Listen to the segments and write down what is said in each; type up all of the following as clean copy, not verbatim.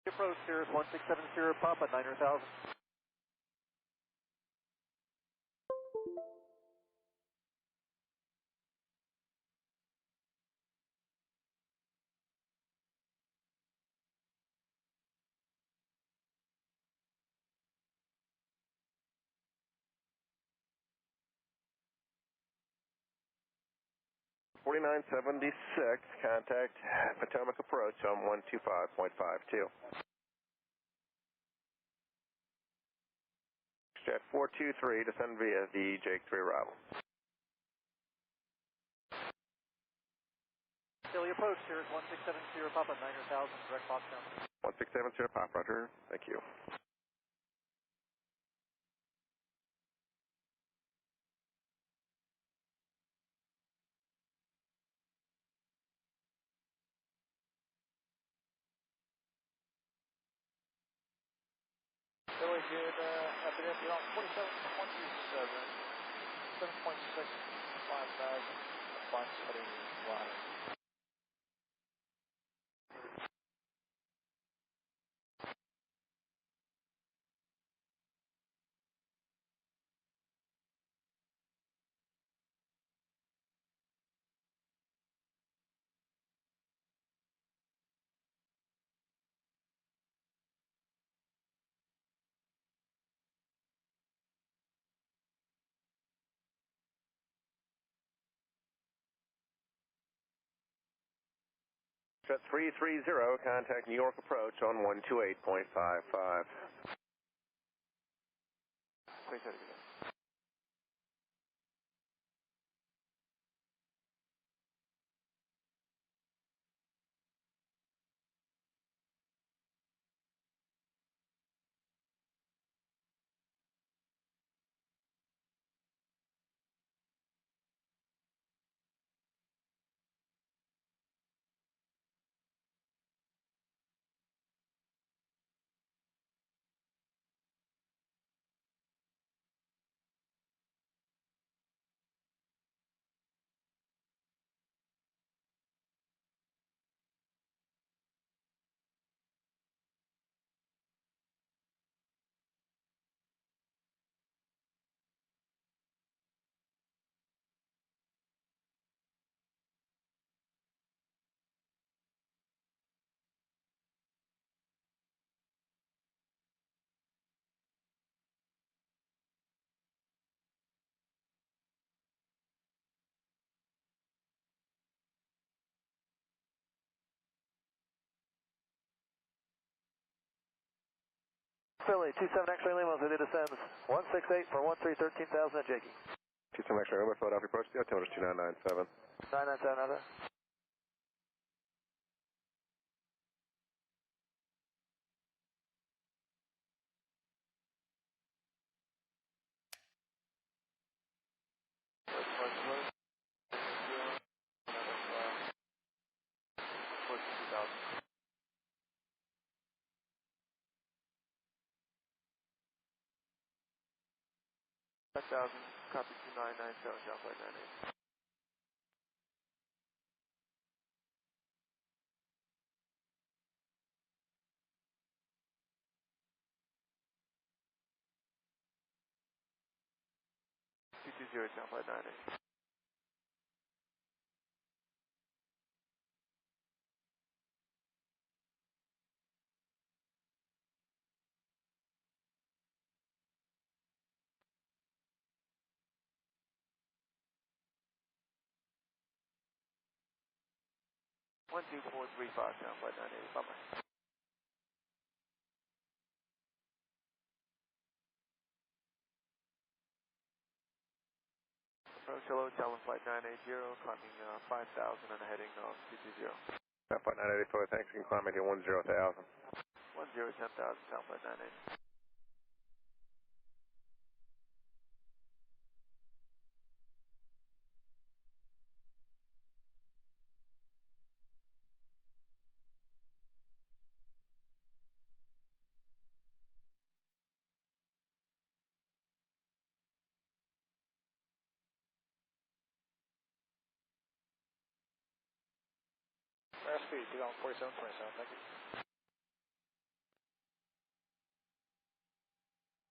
Approach Cirrus 1670 Papa 900,000. 4976, contact Potomac approach on 125.52. Jet 423, descend via the Jake 3 arrival. Philly approach Cirrus 1670 Papa 900,000, direct Foxtrot. 1670 Pop, roger. Thank you. Philly good, evidently on 27.27, 7.650, flight study line. Jet 330, contact New York approach on 128.55. Please hit it again. Philly 27 X-ray Lima, Zulu descends 168 for 13,000 at Jakey. 27 X-ray, Lima, Philadelphia approach, the altimeter is 2997. 997 other. Copy 2997, John Flight 98. Two 220, John Flight 98. One two four three five, John Flight 98. Bye bye. Approach hello, Talon Flight 980, climbing 5,000 and heading 220. Flight 984, thanks, you can climb at 10,000. 10,000, Talon Flight 980. Airspeed, 4727, thank you.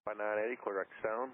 Flight 980, clear direct sound.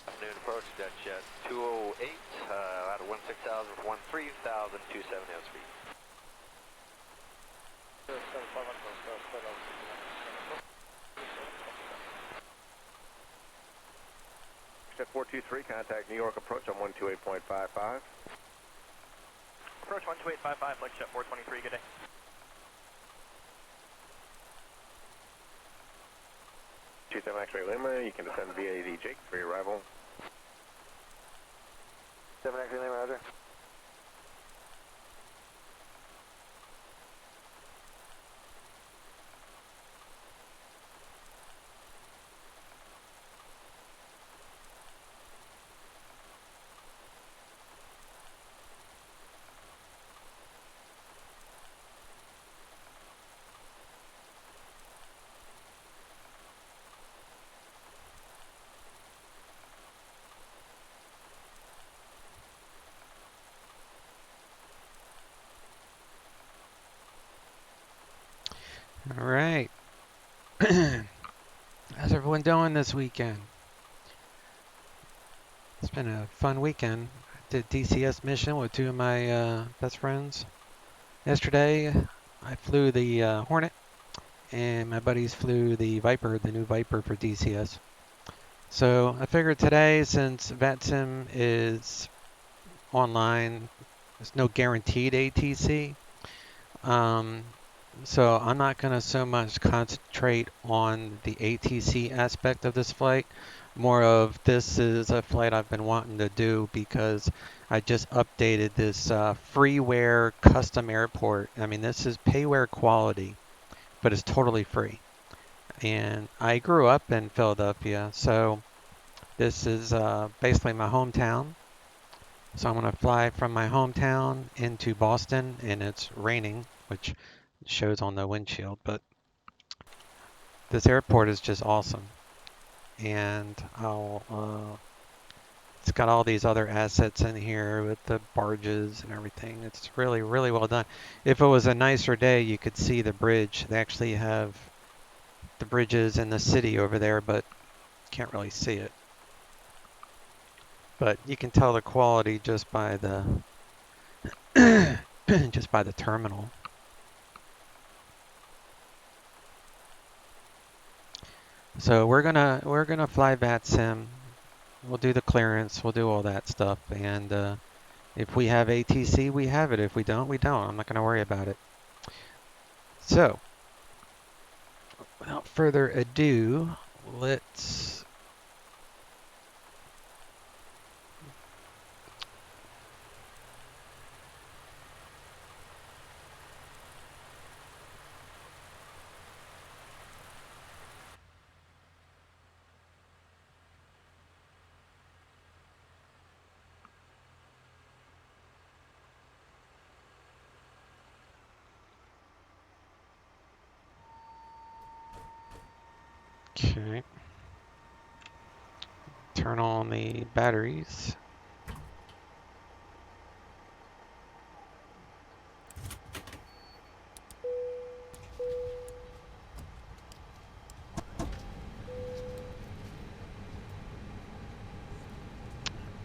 Afternoon approach, Dutch jet 208, out of 16,000 for 13,000, 270 speed. Jet 423, contact New York approach on 128.55. Approach 12855, Flex Jet 423, good day. Seven X-ray Lima, you can descend via the Jake 3 arrival. 7 X-ray Lima, roger. All right. How's everyone doing this weekend? It's been a fun weekend. I did DCS mission with two of my best friends. Yesterday, I flew the Hornet, and my buddies flew the Viper, the new Viper for DCS. So I figured today, since Vatsim is online, there's no guaranteed ATC. So I'm not going to so much concentrate on the ATC aspect of this flight. More of this is a flight I've been wanting to do because I just updated this freeware custom airport. I mean, this is payware quality, but it's totally free. And I grew up in Philadelphia, so this is basically my hometown. So I'm going to fly from my hometown into Boston, and it's raining, which shows on the windshield, but this airport is just awesome. And it's got all these other assets in here with the barges and everything. It's really, really well done. If it was a nicer day, you could see the bridge. They actually have the bridges in the city over there, but can't really see it. But you can tell the quality just by the just by the terminal. So we're gonna fly Vatsim. We'll do the clearance. We'll do all that stuff. And if we have ATC, we have it. If we don't, we don't. I'm not gonna worry about it. So without further ado, let's okay. Turn on the batteries.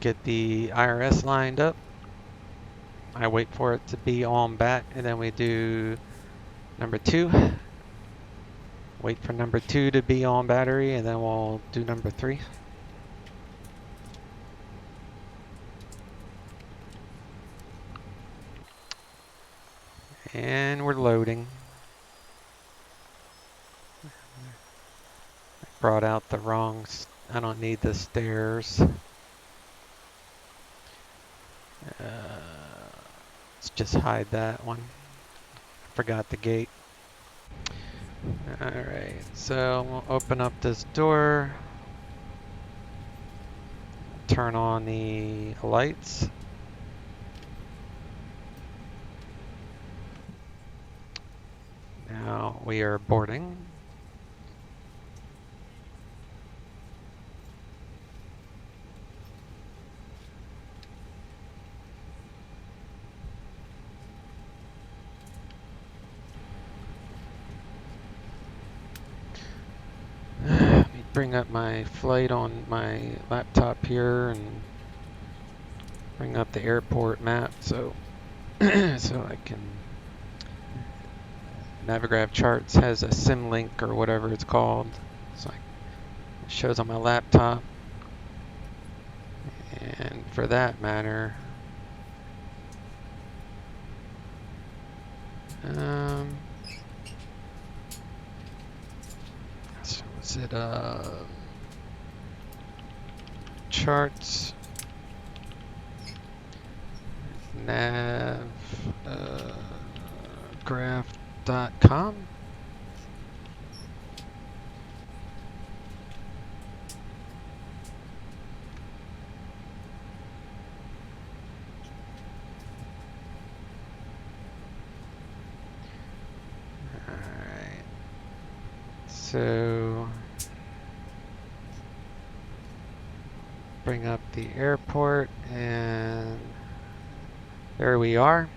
Get the IRS lined up. I wait for it to be on back, and then we do number 2. Wait for number 2 to be on battery, and then we'll do number 3. And we're loading. brought out the wrong, I don't need the stairs. Let's just hide that one. Forgot the gate. Alright, so we'll open up this door. Turn on the lights. Now we are boarding. Let me bring up my flight on my laptop here and bring up the airport map so so I can. Navigraph Charts has a Symlink or whatever it's called. So it shows on my laptop. And for that matter, so was it charts graph.com? Alright. So bring up the airport and there we are.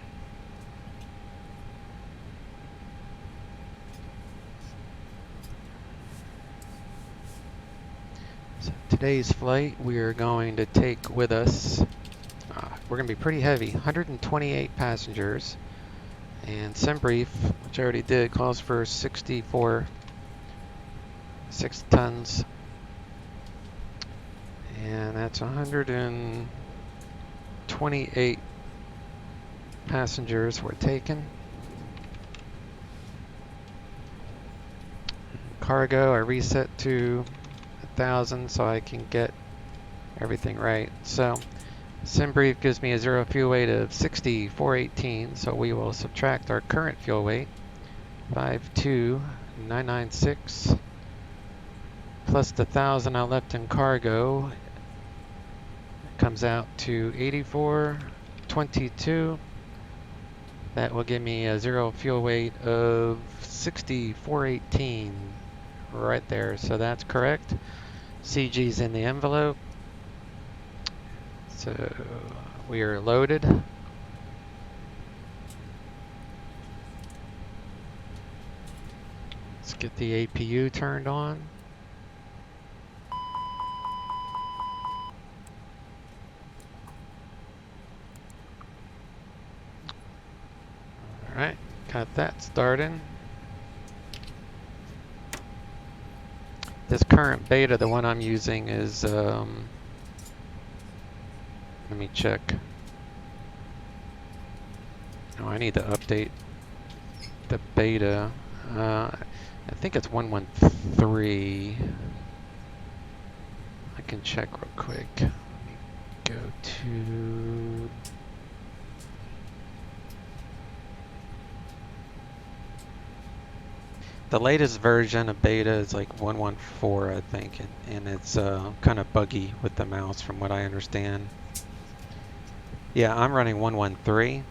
So today's flight we are going to take with us, we're going to be pretty heavy, 128 passengers. And SimBrief, which I already did, calls for 64, 6 tons. And that's 128 passengers we're taking. Cargo, I reset to 1,000 so I can get everything right. So SimBrief gives me a zero fuel weight of 60,418, so we will subtract our current fuel weight, 52,996, plus the 1,000 I left in cargo. It comes out to 84,22. That will give me a zero fuel weight of 60,418 right there, so that's correct. CG's in the envelope. So we are loaded. Let's get the APU turned on. All right, got that started. This current beta, the one I'm using is, let me check. Oh, I need to update the beta. I think it's 113. I can check real quick. Let me go to... The latest version of beta is like 114, I think, and it's kind of buggy with the mouse from what I understand. Yeah, I'm running 113,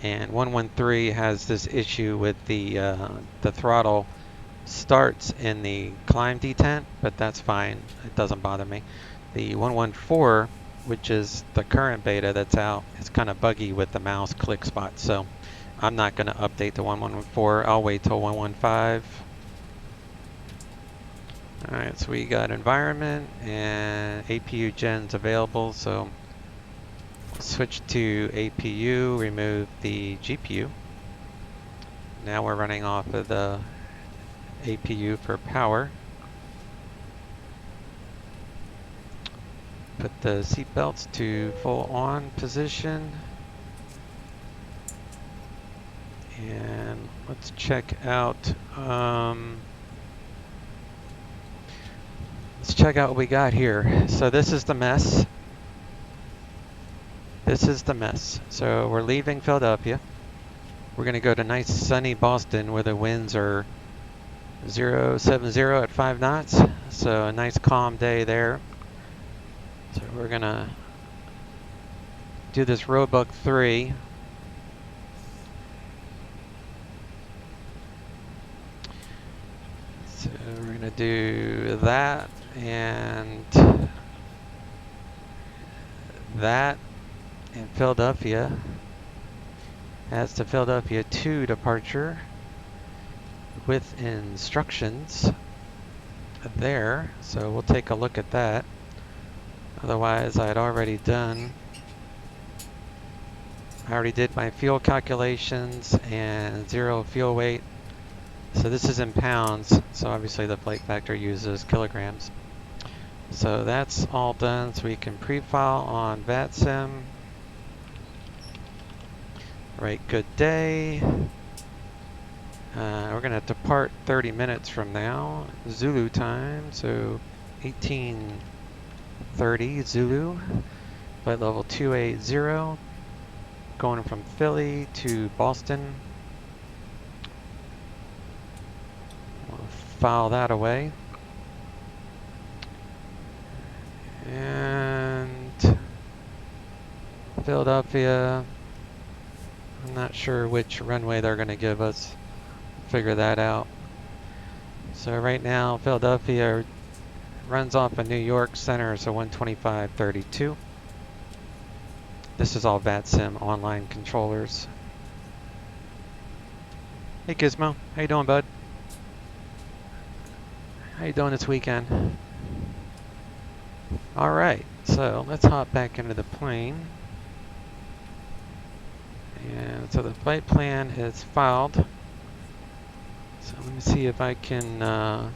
and 113 has this issue with the throttle starts in the climb detent, but that's fine. It doesn't bother me. The 114, which is the current beta that's out, is kind of buggy with the mouse click spot, so I'm not going to update to 114. I'll wait till 115. Alright, so we got environment and APU gens available, so switch to APU, remove the GPU. Now we're running off of the APU for power. Put the seat belts to full on position. And let's check out Let's check out what we got here. So this is the mess. This is the mess. So we're leaving Philadelphia. We're going to go to nice sunny Boston where the winds are 070 at 5 knots. So a nice calm day there. So we're going to do this Roebuck 3. So we're going to do that and that in Philadelphia. That's the Philadelphia 2 departure with instructions there. So we'll take a look at that. Otherwise, I already did my fuel calculations and zero fuel weight. So this is in pounds. So obviously the flight factor uses kilograms. So that's all done. So we can pre-file on Vatsim. Right, good day. We're gonna depart 30 minutes from now, Zulu time. So 18:30 Zulu. Flight level 280. Going from Philly to Boston. We'll file that away. And Philadelphia, I'm not sure which runway they're going to give us. Figure that out. So right now, Philadelphia runs off of New York Center, so 125.32. This is all Vatsim online controllers. Hey Gizmo, how you doing, bud? How you doing this weekend? All right, so let's hop back into the plane. And so the flight plan is filed. So let me see if I can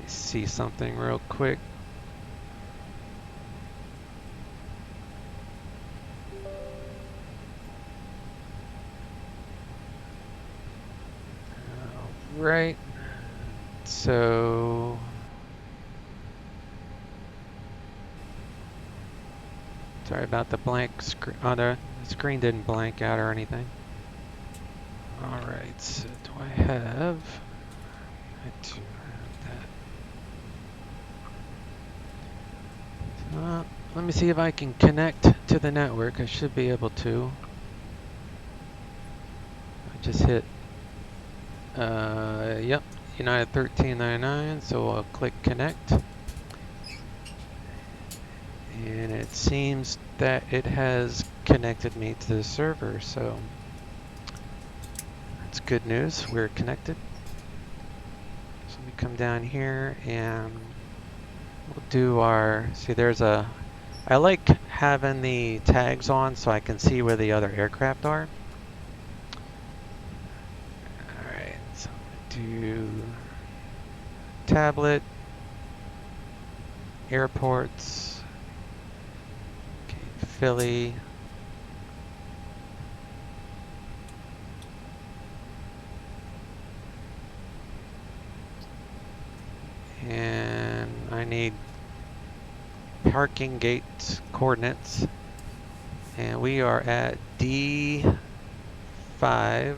see something real quick. Right. So sorry about the blank screen. Oh, the screen didn't blank out or anything. All right. So do I have? I do have that. Let me see if I can connect to the network. I should be able to. I just hit. Yep. United 1399. So I'll click connect. And it seems that it has connected me to the server, so that's good news. We're connected. So we come down here and we'll do our, see there's a, I like having the tags on so I can see where the other aircraft are. Alright, so do tablet, airports, Philly, and I need parking gate coordinates, and we are at D5.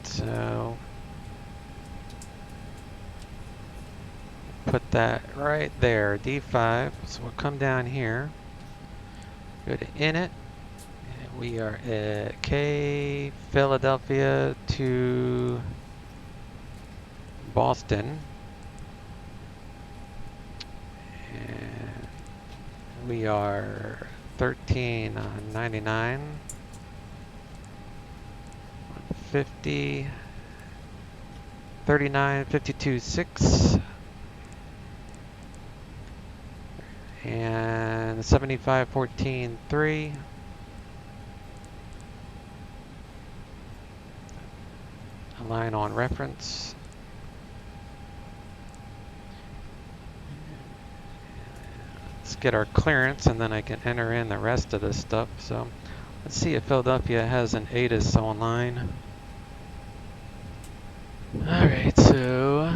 So put that right there, D5. So we'll come down here, go to init, and we are at K, Philadelphia to Boston. And we are 1399, 150, 39, 52, 6. And 7514.3. Align on reference. Let's get our clearance and then I can enter in the rest of this stuff. So let's see if Philadelphia has an ATIS online. Alright, so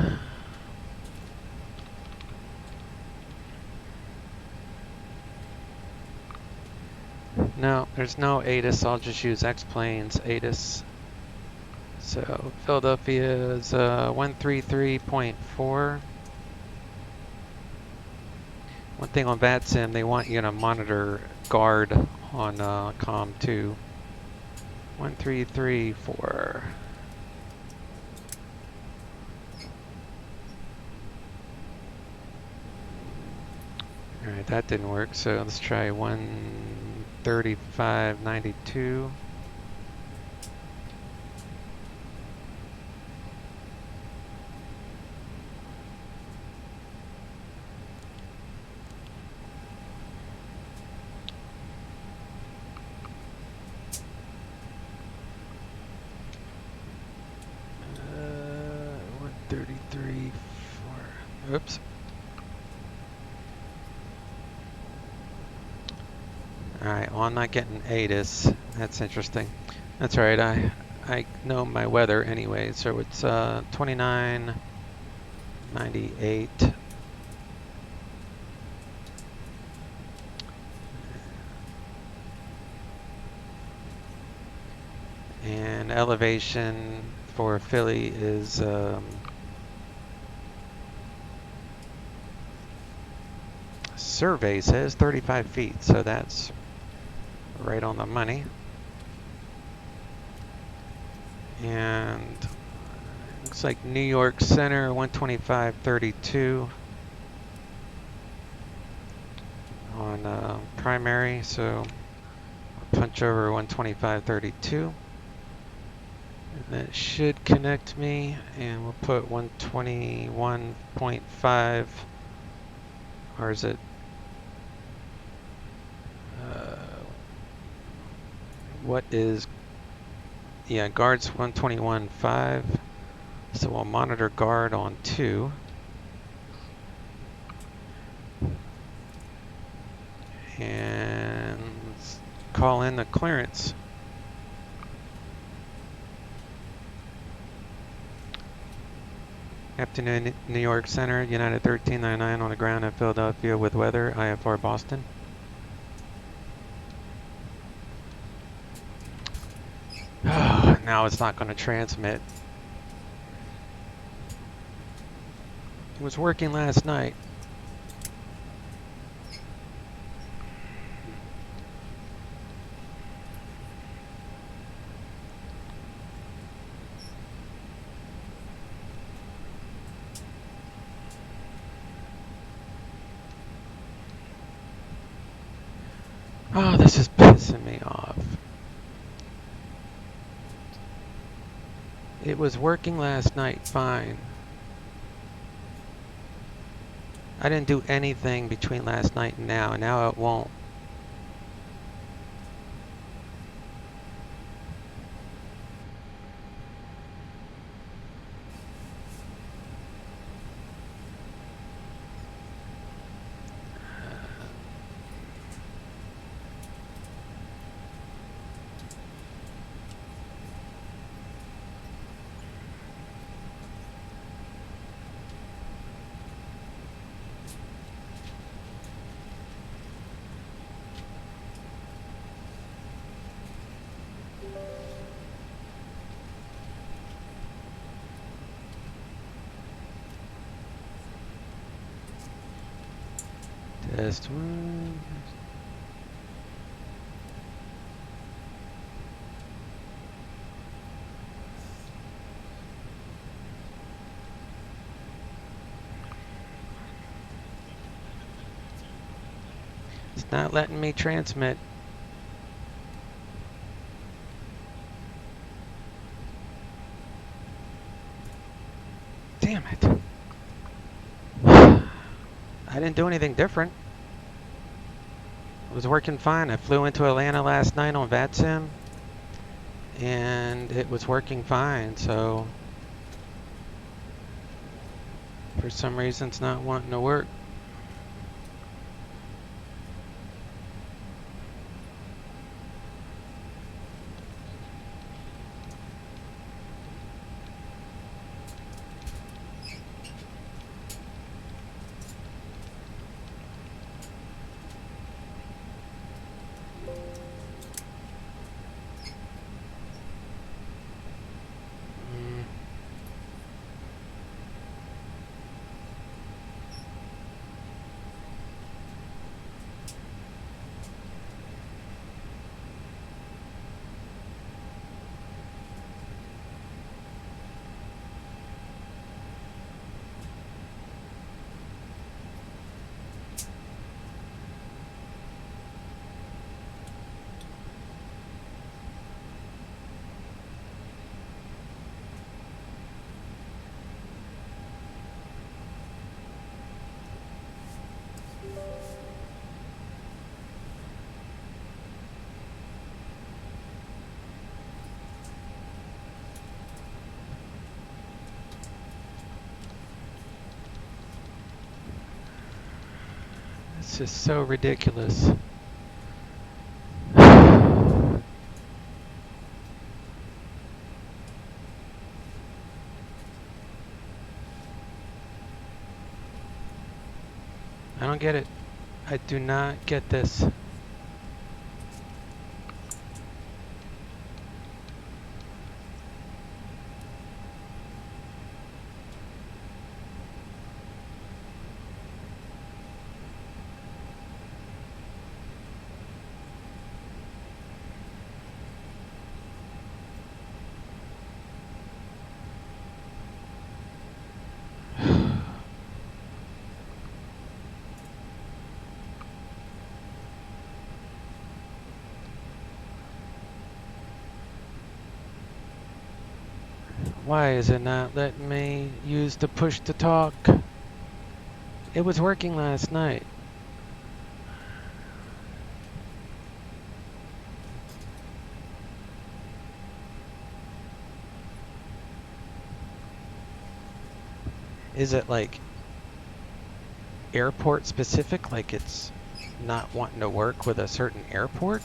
no, there's no ATIS. I'll just use X-Planes ATIS. So Philadelphia is 133.4. One thing on Vatsim, they want you to monitor guard on COM 2. 1334. Alright, that didn't work, so let's try 135.92. Oops. Alright, well I'm not getting ATIS. That's interesting. That's alright, I know my weather anyway, so it's 29.98. And elevation for Philly is survey says 35 feet, so that's right on the money. And looks like New York Center 125.32 on primary, so I'll punch over 125.32. And that should connect me, and we'll put 121.5, or is it? What is? Yeah, guard's 121.5. So we'll monitor guard on 2. And let's call in the clearance. Afternoon, New York Center, United 1399 on the ground at Philadelphia with weather, IFR Boston. Now it's not going to transmit. It was working last night. Oh, this is pissing me off. It was working last night fine. I didn't do anything between last night and now. Now it won't. Test 1. It's not letting me transmit. Damn it. I didn't do anything different. It was working fine. I flew into Atlanta last night on Vatsim, and it was working fine, so for some reason it's not wanting to work. It's just so ridiculous. I don't get it. I do not get this. Why is it not letting me use the push to talk? It was working last night. Is it like airport specific, like it's not wanting to work with a certain airport?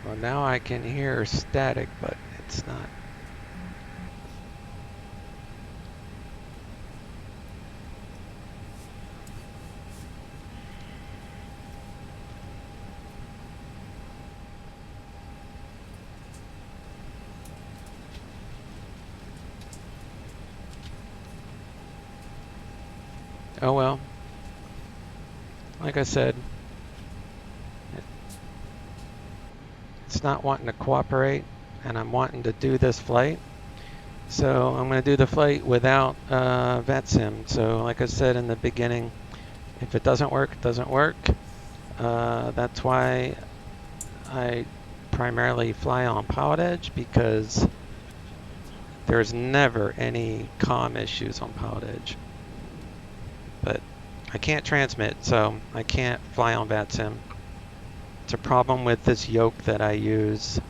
Well, now I can hear static, but it's not. Oh well. Like I said, it's not wanting to cooperate, and I'm wanting to do this flight. So I'm going to do the flight without Vatsim. So like I said in the beginning, if it doesn't work, it doesn't work. That's why I primarily fly on Pilot Edge, because there's never any comm issues on Pilot Edge. But I can't transmit, so I can't fly on Vatsim. It's a problem with this yoke that I use.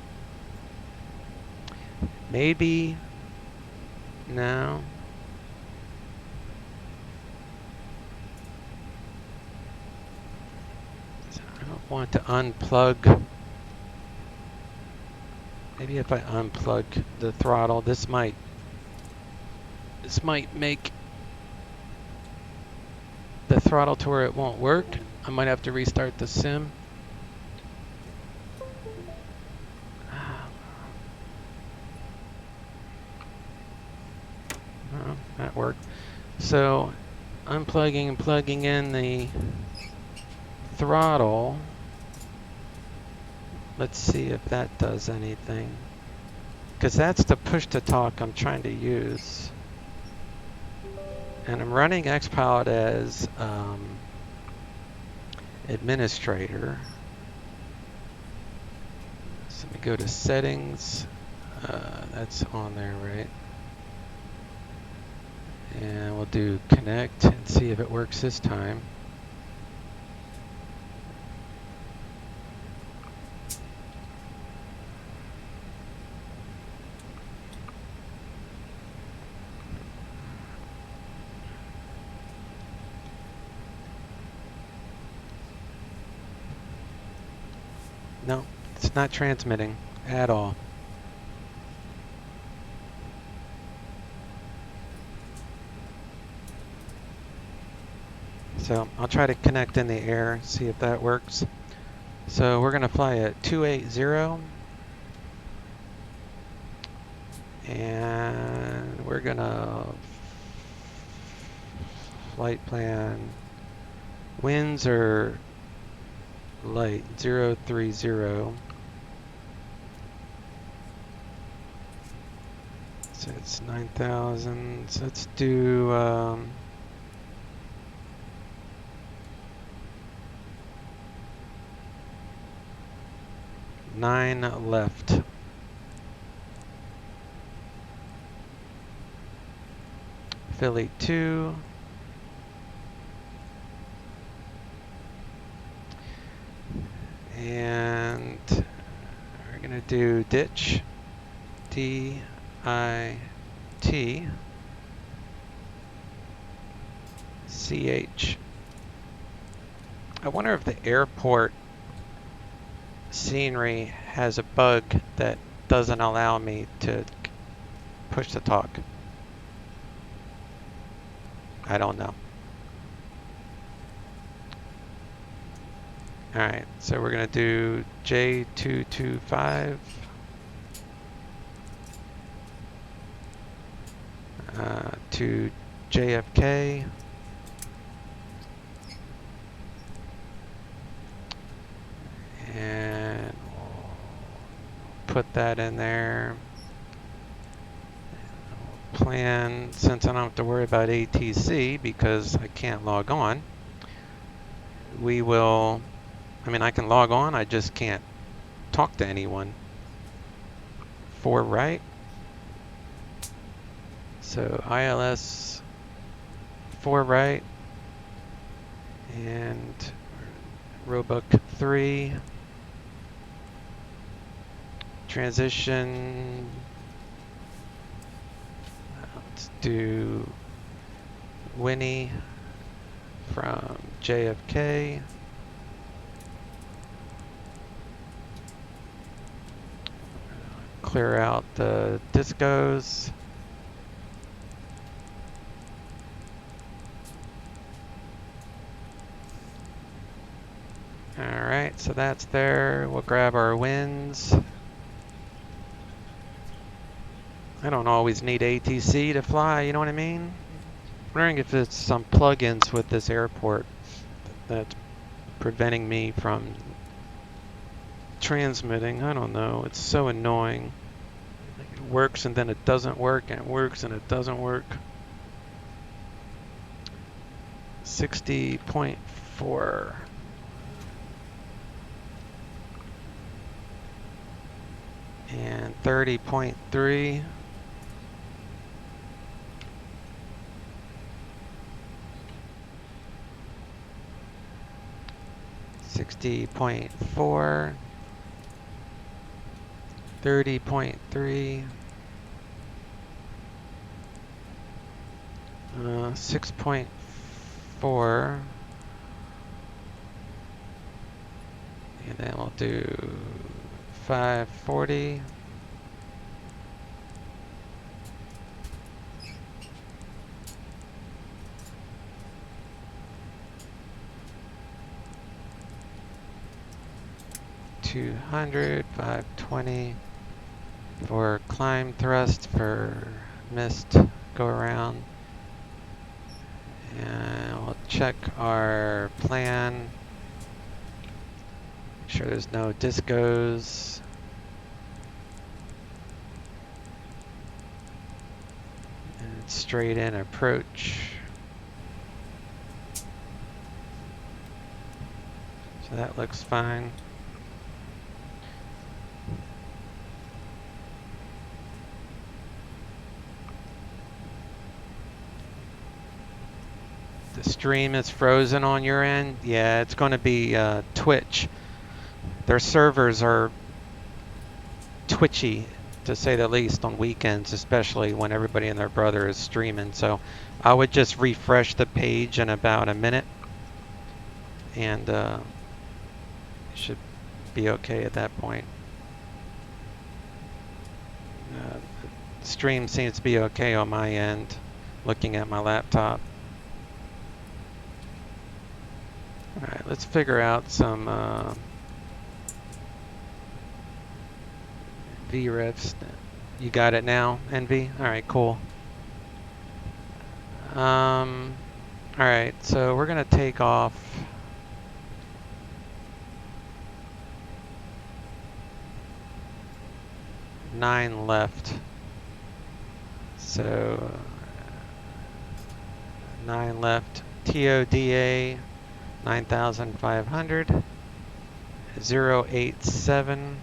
Maybe no. I don't want to unplug. Maybe if I unplug the throttle, this might make the throttle to where it won't work. I might have to restart the sim. Oh, that worked. So unplugging and plugging in the throttle. Let's see if that does anything. Because that's the push to talk I'm trying to use. And I'm running XPilot as administrator. So let me go to settings. That's on there, right? And we'll do connect and see if it works this time. No, it's not transmitting at all. So I'll try to connect in the air, see if that works. So we're going to fly at 280. And we're going to flight plan. Winds are light, 030. So it's 9,000. So let's do 9 left. Philly 2. And we're gonna do ditch. D-I-T. C-H. I wonder if the airport scenery has a bug that doesn't allow me to push the talk. I don't know. Alright, so we're going to do J225 to JFK. And we'll put that in there. Plan, since I don't have to worry about ATC because I can't log on, we will, I can log on, I just can't talk to anyone. 4 right. So ILS 4 right. And Roebuck 3. Transition. Let's do Winnie from JFK. Clear out the discos. Alright, so that's there. We'll grab our wins. I don't always need ATC to fly, you know what I mean? I'm wondering if it's some plugins with this airport that's preventing me from transmitting. I don't know. It's so annoying. It works and then it doesn't work, and it works and it doesn't work. 60.4. And 30.3. .4, 30.3, 6.4, and then we'll do 540. .200, 520 for climb thrust for missed go around. And we'll check our plan. Make sure there's no discos. And straight in approach. So that looks fine. The stream is frozen on your end? Yeah, it's going to be Twitch. Their servers are twitchy, to say the least, on weekends, especially when everybody and their brother is streaming. So I would just refresh the page in about a minute, and it should be okay at that point. The stream seems to be okay on my end, looking at my laptop. Alright, let's figure out some VREFs. You got it now, Envy? Alright, cool. Alright, so we're gonna take off. Nine left. So 9 left. TODA 9,500. 087.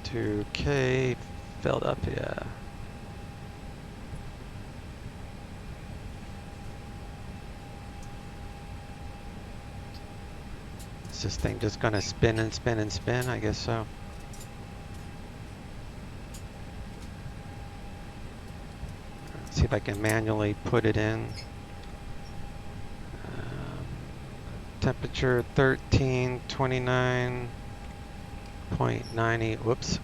To K Philadelphia. Is this thing just gonna spin and spin and spin? I guess so. Let's see if I can manually put it in. Temperature 1329.90. Whoops.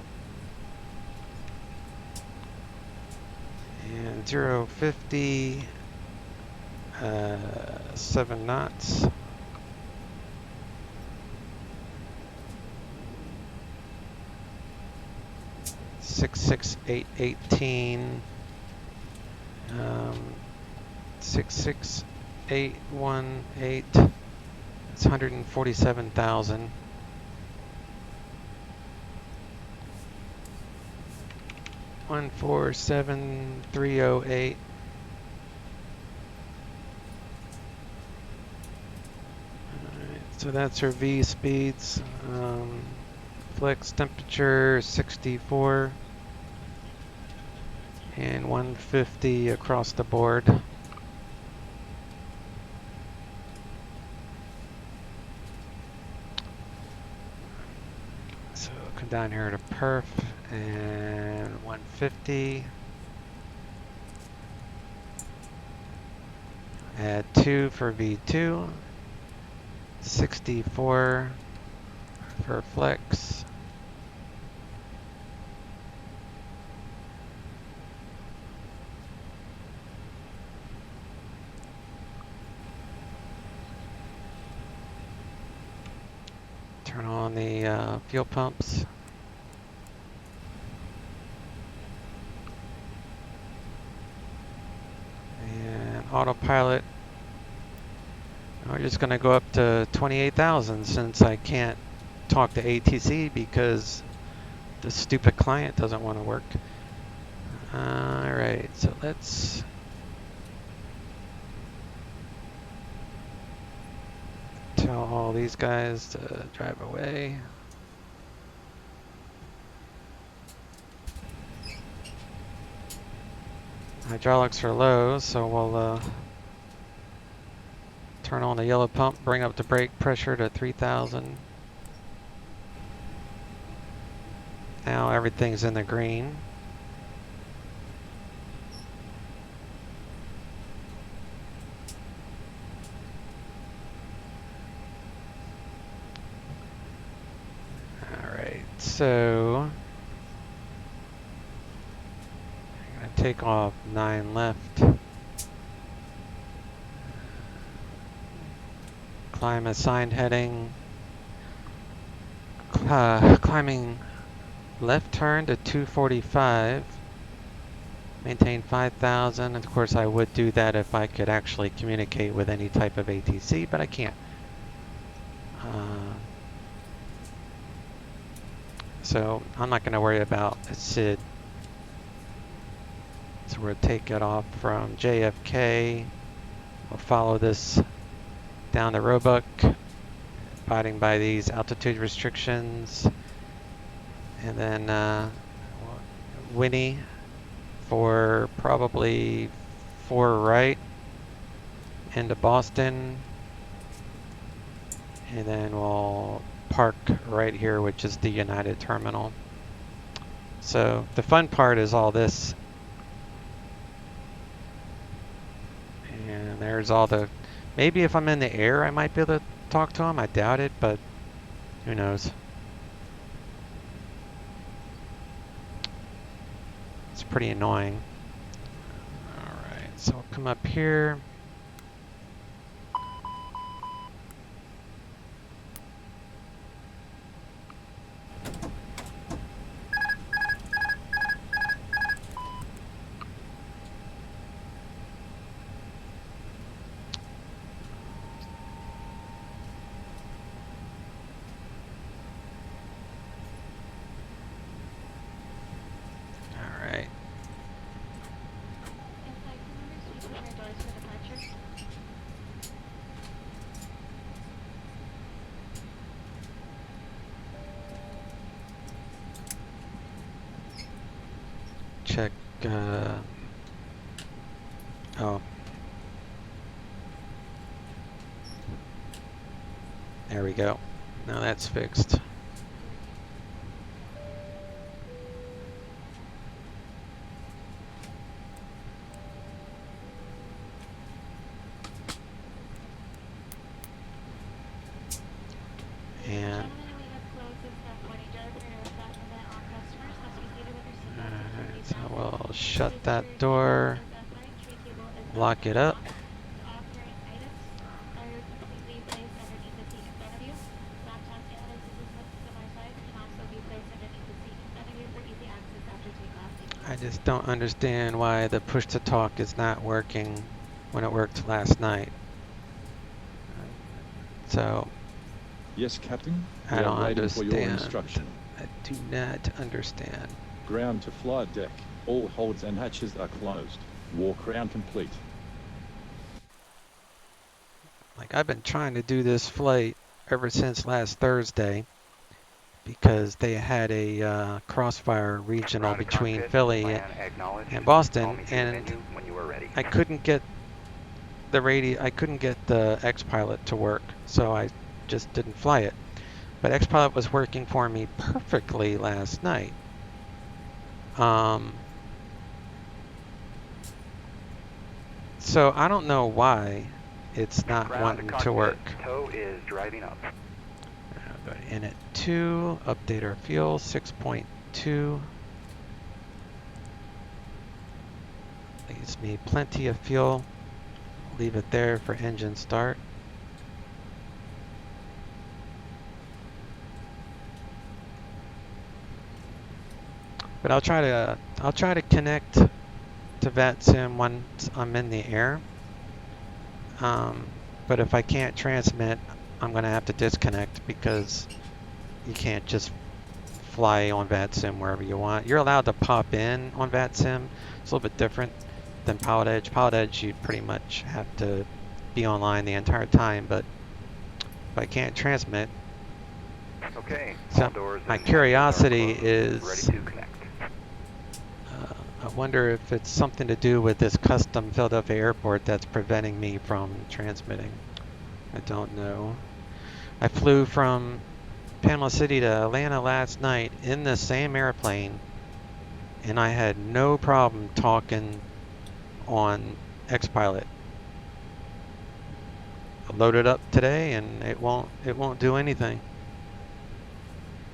And 050. 7 knots. Six 818. 66818. It's 147,000. One 147,308. So that's our V speeds. Flex temperature 64 and 150 across the board. So come down here to perf and 150. Add 2 for V2. 64 for flex. Turn on the fuel pumps. And autopilot. We're just going to go up to 28,000 since I can't talk to ATC because the stupid client doesn't want to work. Alright, so let's tell all these guys to drive away. Hydraulics are low, so we'll turn on the yellow pump, bring up the brake pressure to 3,000. Now everything's in the green. Alright, so I'm going to take off 9 left. Climb assigned heading. Climbing left turn to 245. Maintain 5,000. Of course, I would do that if I could actually communicate with any type of ATC, but I can't. So I'm not going to worry about a SID. So we'll take it off from JFK. We'll follow this down to Roebuck, abiding by these altitude restrictions. And then Winnie for probably 4 right into Boston. And then we'll park right here, which is the United Terminal. So the fun part is all this. And there's all the... Maybe if I'm in the air, I might be able to talk to him. I doubt it, but who knows. It's pretty annoying. Alright, so I'll come up here. check. Oh. There we go. Now that's fixed. And alright, so we'll shut that door, lock it up. I just don't understand why the push to talk is not working when it worked last night. So Yes, Captain. I don't waiting for your understand. instruction. I do not understand. Ground to flight deck. All holds and hatches are closed. Walk round complete. Like, I've been trying to do this flight ever since last Thursday because they had a crossfire regional between Philly and Boston, and I couldn't get the X-Pilot to work, so I just didn't fly it. But X-Pilot was working for me perfectly last night. So I don't know why it's not wanting to work. Tow is driving up. Go to in at 2, update our fuel, 6.2. Leaves me plenty of fuel. Leave it there for engine start. But I'll try to connect to Vatsim once I'm in the air. But if I can't transmit, I'm gonna have to disconnect because you can't just fly on Vatsim wherever you want. You're allowed to pop in on Vatsim. It's a little bit different than Pilot Edge. Pilot Edge, you pretty much have to be online the entire time, but if I can't transmit, okay. so my curiosity is, I wonder if it's something to do with this custom Philadelphia airport that's preventing me from transmitting. I don't know. I flew from Panama City to Atlanta last night in the same airplane, and I had no problem talking on X-Pilot. I loaded up today, and it won't do anything.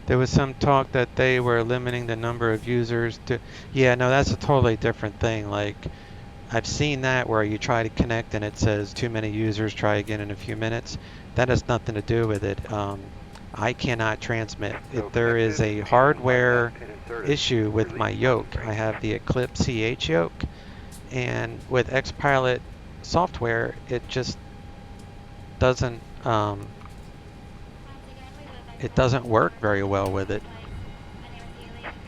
There was some talk that they were limiting the number of users to. Yeah, no, that's a totally different thing. Like, I've seen that where you try to connect and it says too many users, try again in a few minutes. That has nothing to do with it. I cannot transmit. If there is a hardware issue with my yoke, I have the Eclipse CH yoke, and with X-Pilot software, it just doesn't work very well with it.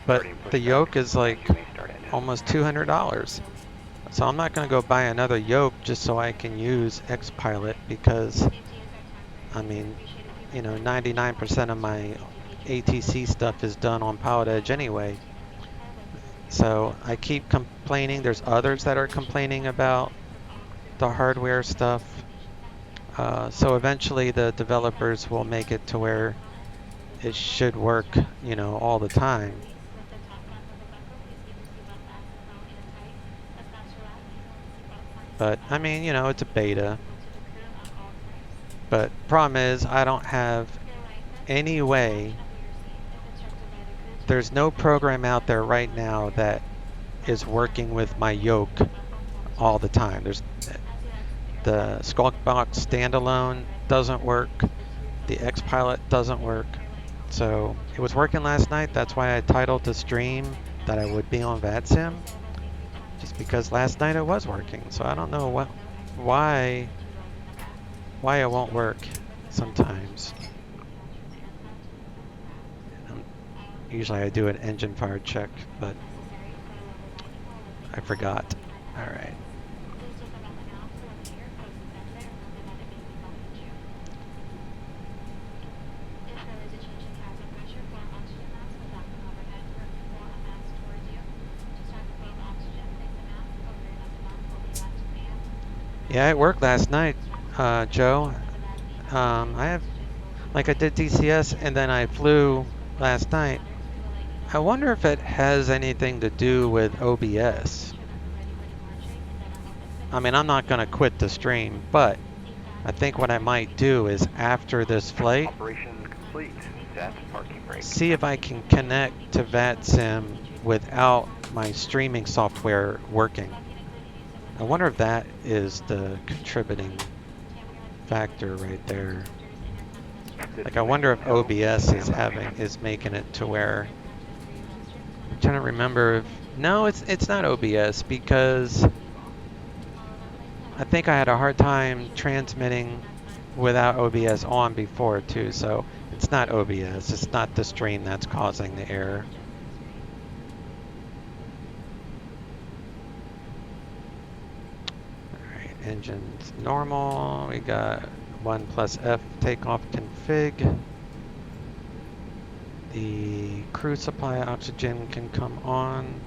But the yoke is like almost $200. So I'm not going to go buy another yoke just so I can use X-Pilot because, I mean, you know, 99% of my ATC stuff is done on Pilot Edge anyway. So I keep complaining. There's others that are complaining about the hardware stuff. So eventually the developers will make it to where it should work, you know, all the time. But I mean, you know, it's a beta. But problem is, I don't have any way. There's no program out there right now that is working with my yoke all the time. There's the Skulk Box standalone doesn't work. The X-Pilot doesn't work. So it was working last night. That's why I titled the stream that I would be on Vatsim, just because last night it was working. So I don't know why it won't work sometimes. Usually I do an engine fire check, but I forgot. All right. Yeah, it worked last night, Joe. I did DCS and then I flew last night. I wonder if it has anything to do with OBS. I mean, I'm not going to quit the stream, but I think what I might do is after this flight, Operation complete. That's parking brake. see if I can connect to Vatsim without my streaming software working. I wonder if that is the contributing factor right there. Like, I wonder if OBS is making it to where, I'm trying to remember if, no, it's not OBS, because I think I had a hard time transmitting without OBS on before too, so it's not OBS, it's not the stream that's causing the error. Alright, engines normal, we got 1+F takeoff config. The crew supply oxygen can come on.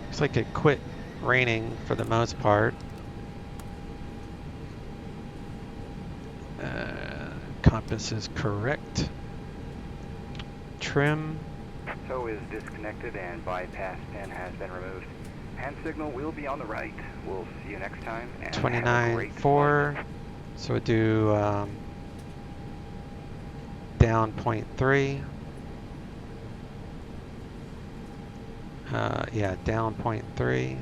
Looks like it quit raining for the most part. Compass is correct. Trim. Tow is disconnected and bypass pin has been removed. Hand signal will be on the right. We'll see you next time. 29.4. So we'll do down 0.3. Yeah, down 0.3.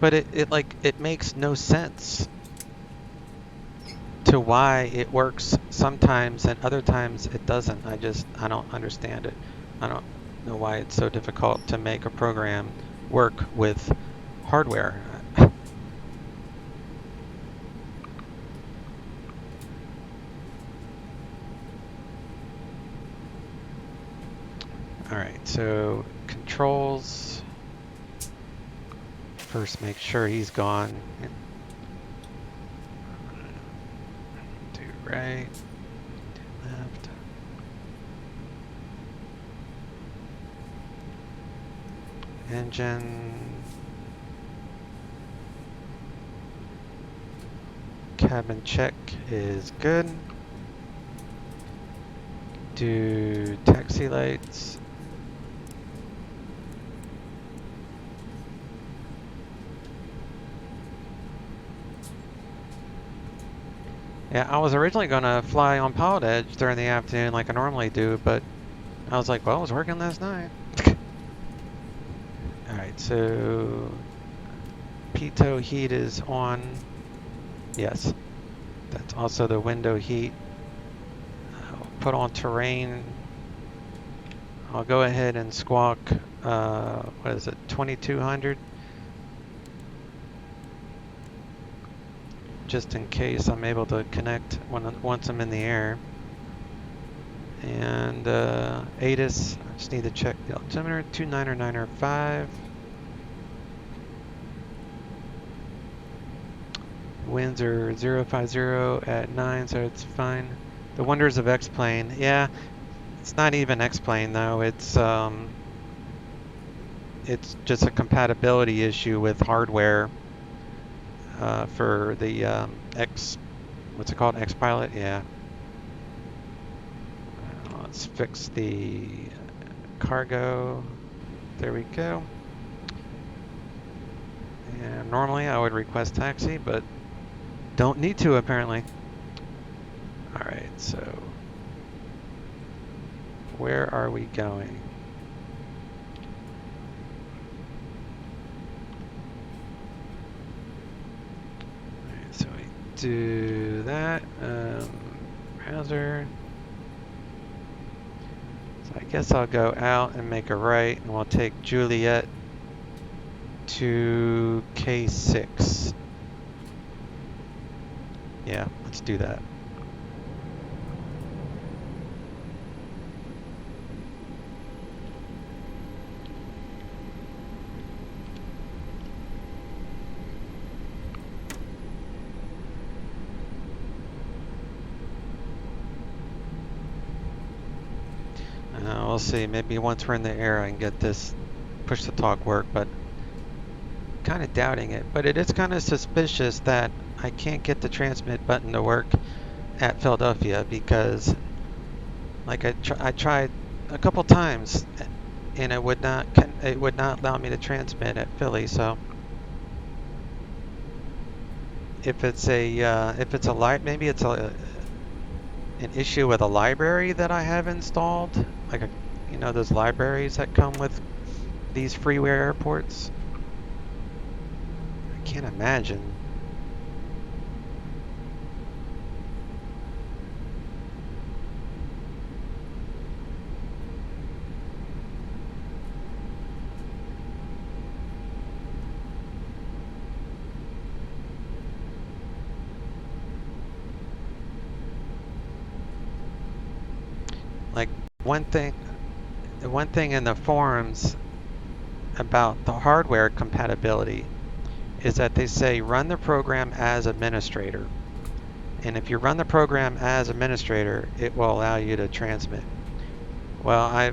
But it makes no sense to why it works sometimes and other times it doesn't. I don't understand it. I don't know why it's so difficult to make a program work with hardware. Alright, so controls. First make sure he's gone. Do right, do left. Engine. Cabin check is good. Do taxi lights. Yeah, I was originally going to fly on Pilot Edge during the afternoon like I normally do, but I was like, well, it was working last night. Alright, so pitot heat is on. Yes, that's also the window heat. I'll put on terrain. I'll go ahead and squawk, what is it, 2200? Just in case I'm able to connect once I'm in the air. And ATIS, I just need to check the altimeter, 29905. Winds are 050 at 9, so it's fine. The wonders of X-Plane, yeah, it's not even X-Plane though, it's just a compatibility issue with hardware. For the what's it called, X-Pilot? Yeah. Let's fix the cargo. There we go. And normally I would request taxi, but don't need to apparently. Alright, so where are we going? So we do that, browser. So I guess I'll go out and make a right, and we'll take Juliet to K6. Yeah, let's do that. We'll see. Maybe once we're in the air, I can get this push to talk work, but kind of doubting it. But it is kind of suspicious that I can't get the transmit button to work at Philadelphia because, like, I tried a couple times and it would not allow me to transmit at Philly. So if it's a light, maybe it's an issue with a library that I have installed, like those libraries that come with these freeware airports. I can't imagine. Like the one thing in the forums about the hardware compatibility is that they say run the program as administrator. And if you run the program as administrator, it will allow you to transmit. Well, I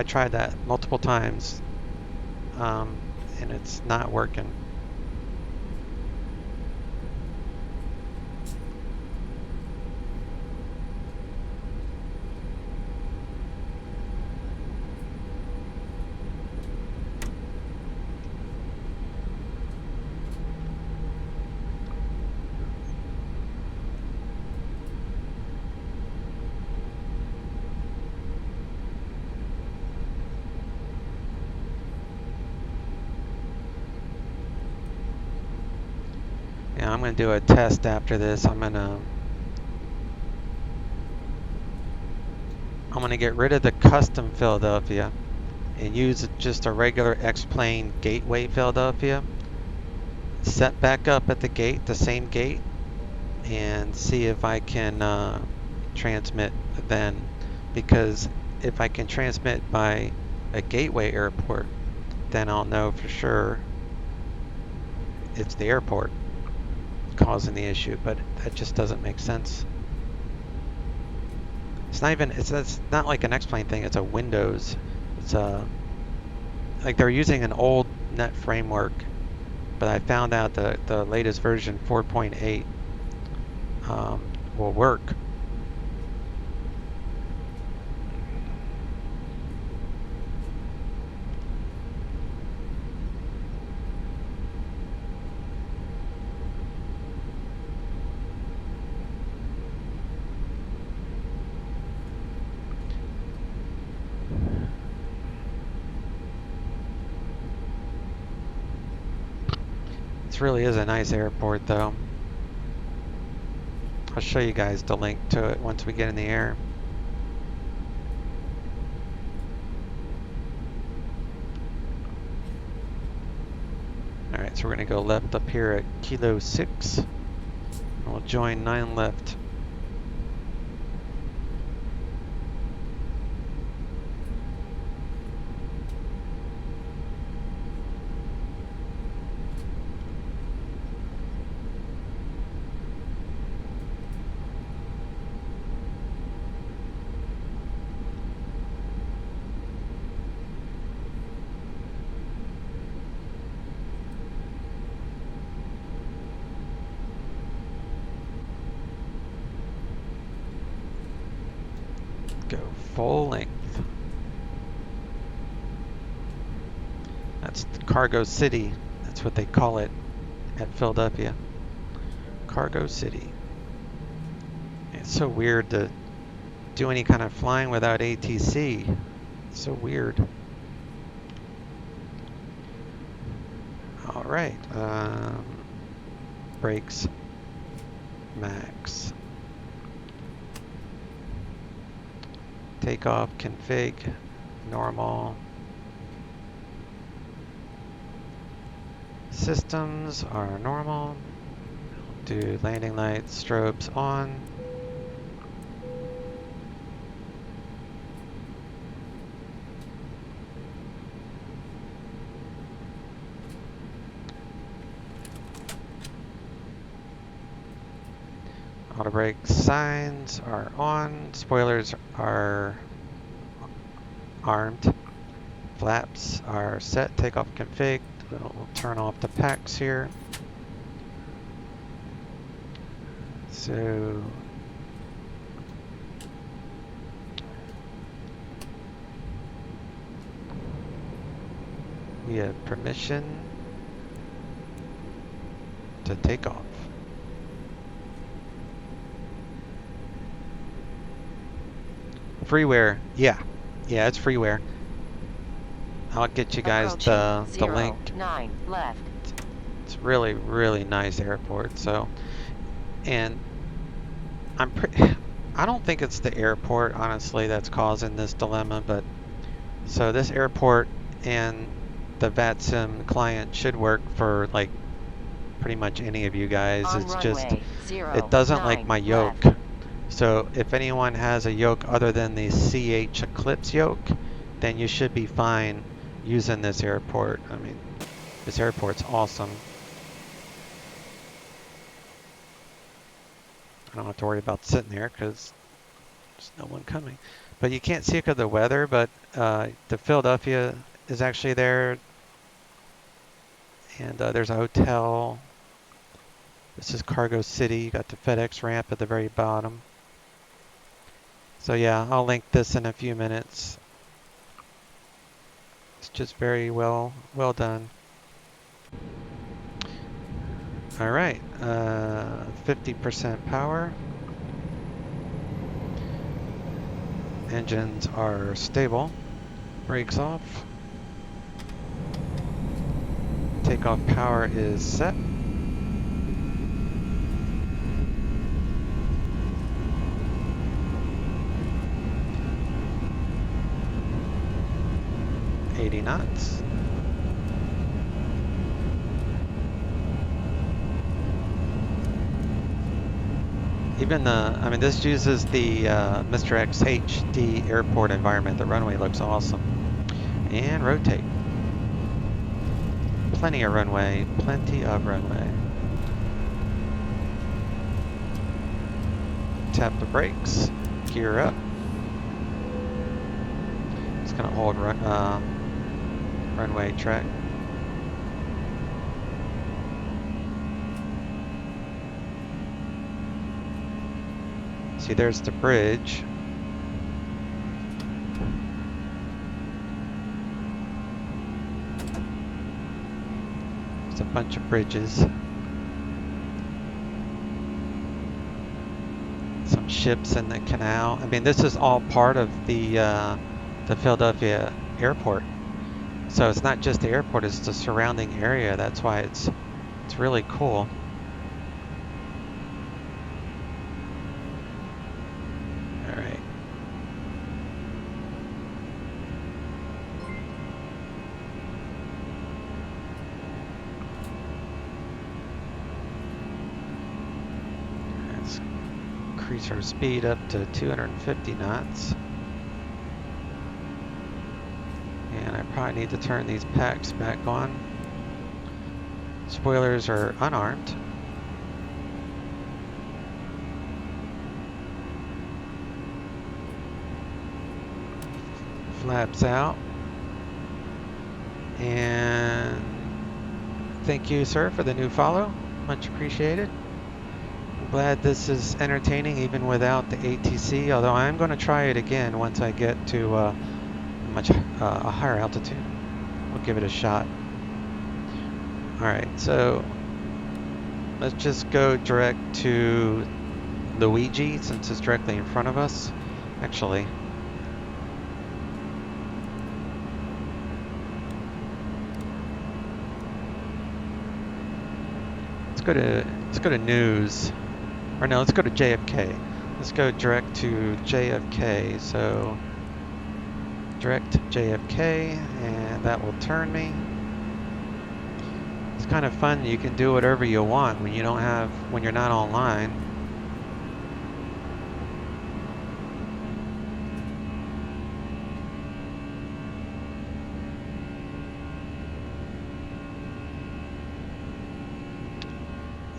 tried that multiple times, and it's not working. Yeah, I'm going to do a test after this. I'm going to get rid of the custom Philadelphia and use just a regular X-plane gateway Philadelphia. Set back up at the gate, the same gate, and see if I can transmit then. Because if I can transmit by a gateway airport, then I'll know for sure it's the airport causing the issue, but that just doesn't make sense. It's not like an X-plane thing, it's a Windows. It's like they're using an old net framework, but I found out the latest version 4.8 will work. This really is a nice airport, though. I'll show you guys the link to it once we get in the air. Alright, so we're going to go left up here at Kilo 6. And we'll join 9 left. Go full length. That's Cargo City. That's what they call it at Philadelphia. Cargo City. It's so weird to do any kind of flying without ATC. It's so weird. All right. Brakes. Max. Takeoff config. Normal. Systems are normal. Do landing lights, strobes on. Auto brake signs are on. Spoilers are armed. Flaps are set, takeoff config. We'll turn off the packs here. So we have permission to take off. Freeware, yeah, it's freeware. I'll get you guys the link. 9 left. It's really, really nice airport. So, and I don't think it's the airport, honestly, that's causing this dilemma. But so this airport and the Vatsim client should work for like pretty much any of you guys. On it's runway, just 0, it doesn't 9 like my yoke. left. So if anyone has a yoke other than the CH Eclipse yoke, then you should be fine using this airport. I mean, this airport's awesome. I don't have to worry about sitting there because there's no one coming. But you can't see it because of the weather, but the Philadelphia is actually there. And there's a hotel. This is Cargo City. You got the FedEx ramp at the very bottom. So yeah, I'll link this in a few minutes. It's just very well done. All right, 50% power. Engines are stable. Brakes off. Takeoff power is set. $80 knots. Even I mean, this uses the Mr. X HD airport environment. The runway looks awesome. And rotate. Plenty of runway, plenty of runway. Tap the brakes, gear up. Just gonna hold runway track. See, there's the bridge. There's a bunch of bridges. Some ships in the canal. I mean, this is all part of the Philadelphia airport. So it's not just the airport, it's the surrounding area. That's why it's really cool. All right. Let's increase our speed up to 250 knots. And I probably need to turn these packs back on. Spoilers are unarmed. Flaps out. And thank you, sir, for the new follow. Much appreciated. I'm glad this is entertaining even without the ATC, although I am going to try it again once I get to a higher altitude. We'll give it a shot. Alright, so let's just go direct to Luigi since it's directly in front of us. Actually, let's go to news. Or no, let's go to JFK. Let's go direct to JFK. So direct to JFK, and that will turn me. It's kind of fun. You can do whatever you want when you're not online.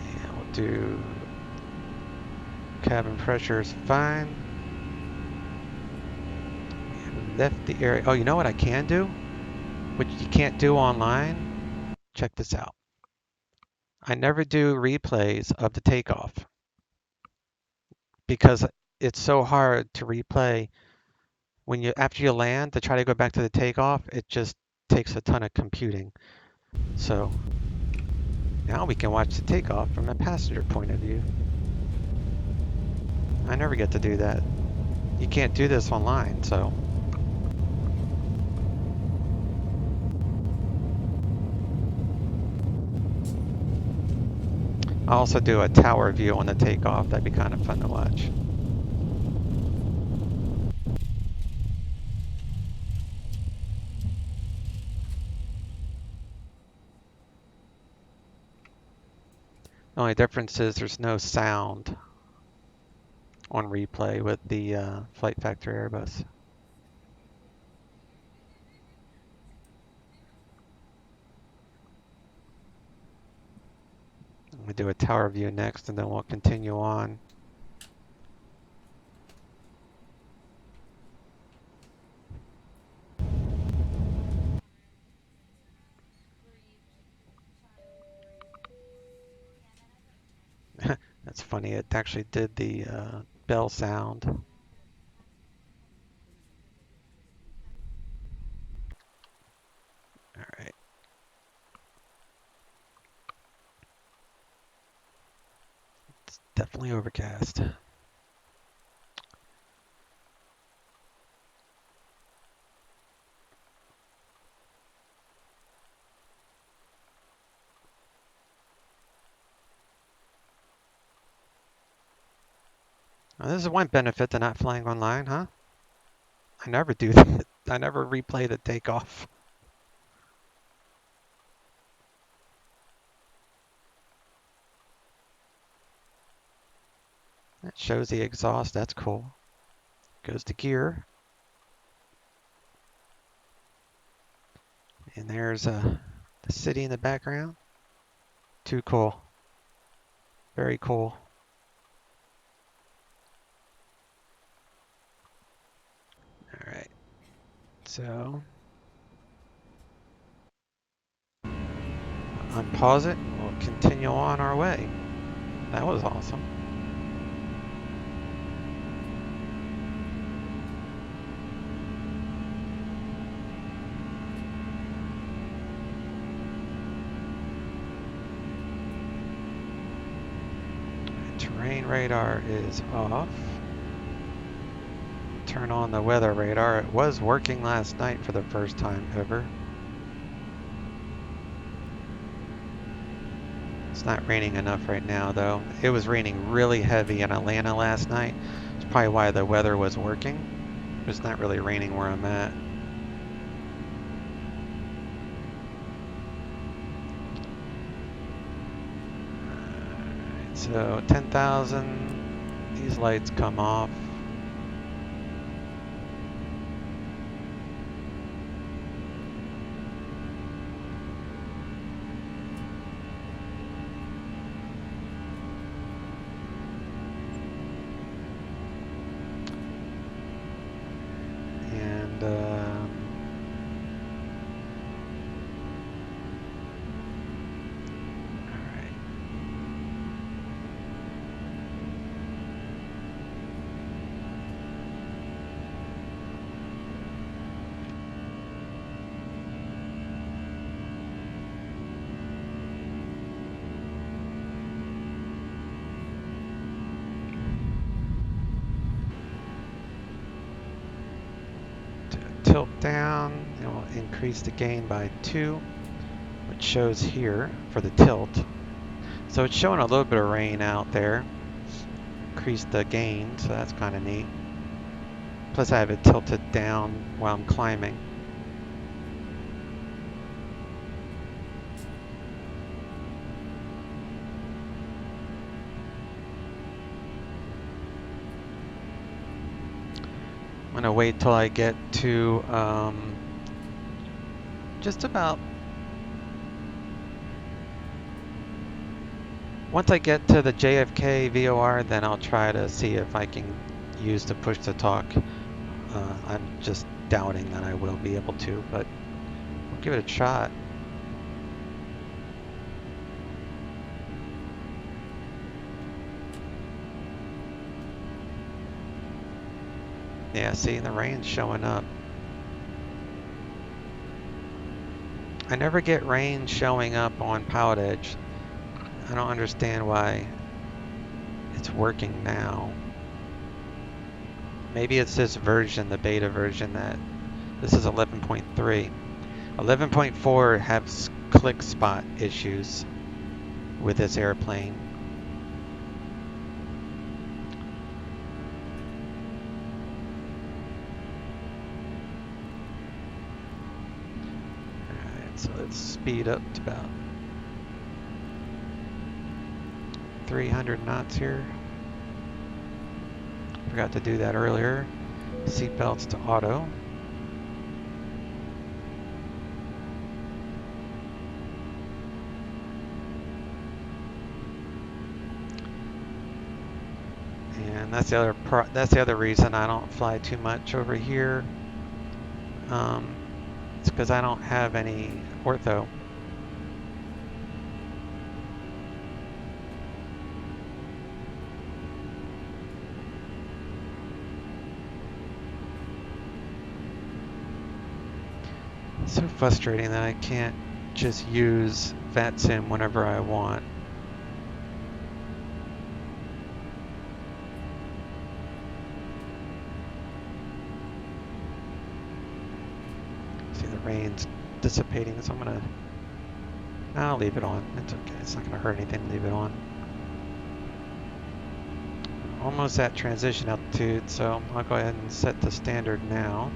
And we'll do cabin pressure is fine. lift the area. Oh, you know what I can do? Which you can't do online? Check this out. I never do replays of the takeoff because it's so hard to replay when you after you land to try to go back to the takeoff. It just takes a ton of computing. So now we can watch the takeoff from a passenger point of view. I never get to do that. You can't do this online, so. I'll also do a tower view on the takeoff. That'd be kind of fun to watch. The only difference is there's no sound on replay with the Flight Factory Airbus. I'm going to do a tower view next, and then we'll continue on. That's funny, it actually did the bell sound. All right. It's definitely overcast. Now, this is one benefit to not flying online, huh? I never do that. I never replay the takeoff. That shows the exhaust. That's cool. Goes to gear. And there's the city in the background. Too cool. Very cool. All right. So unpause it. We'll continue on our way. That was awesome. Terrain radar is off. Turn on the weather radar. It was working last night for the first time ever. It's not raining enough right now though. It was raining really heavy in Atlanta last night. It's probably why the weather was working. It's not really raining where I'm at. Alright, so 10,000. These lights come off. Tilt down, it will increase the gain by 2, which shows here for the tilt. So it's showing a little bit of rain out there. Increase the gain, so that's kind of neat. Plus I have it tilted down while I'm climbing. I'm gonna wait till I get to just about, once I get to the JFK VOR, then I'll try to see if I can use the push to talk I'm just doubting that I will be able to, but we'll give it a shot. Yeah, see, the rain's showing up. I never get rain showing up on Pilot Edge. I don't understand why it's working now. Maybe it's this version, the beta version, that this is 11.3. 11.4 has click spot issues with this airplane. Alright, so let's speed up to about 300 knots here. Forgot to do that earlier. Seatbelts to auto. And that's the other reason I don't fly too much over here. It's because I don't have any ortho. It's so frustrating that I can't just use Vatsim whenever I want. See, the rain's dissipating, so I'll leave it on. It's okay, it's not gonna hurt anything to leave it on. Almost at transition altitude, so I'll go ahead and set the standard now.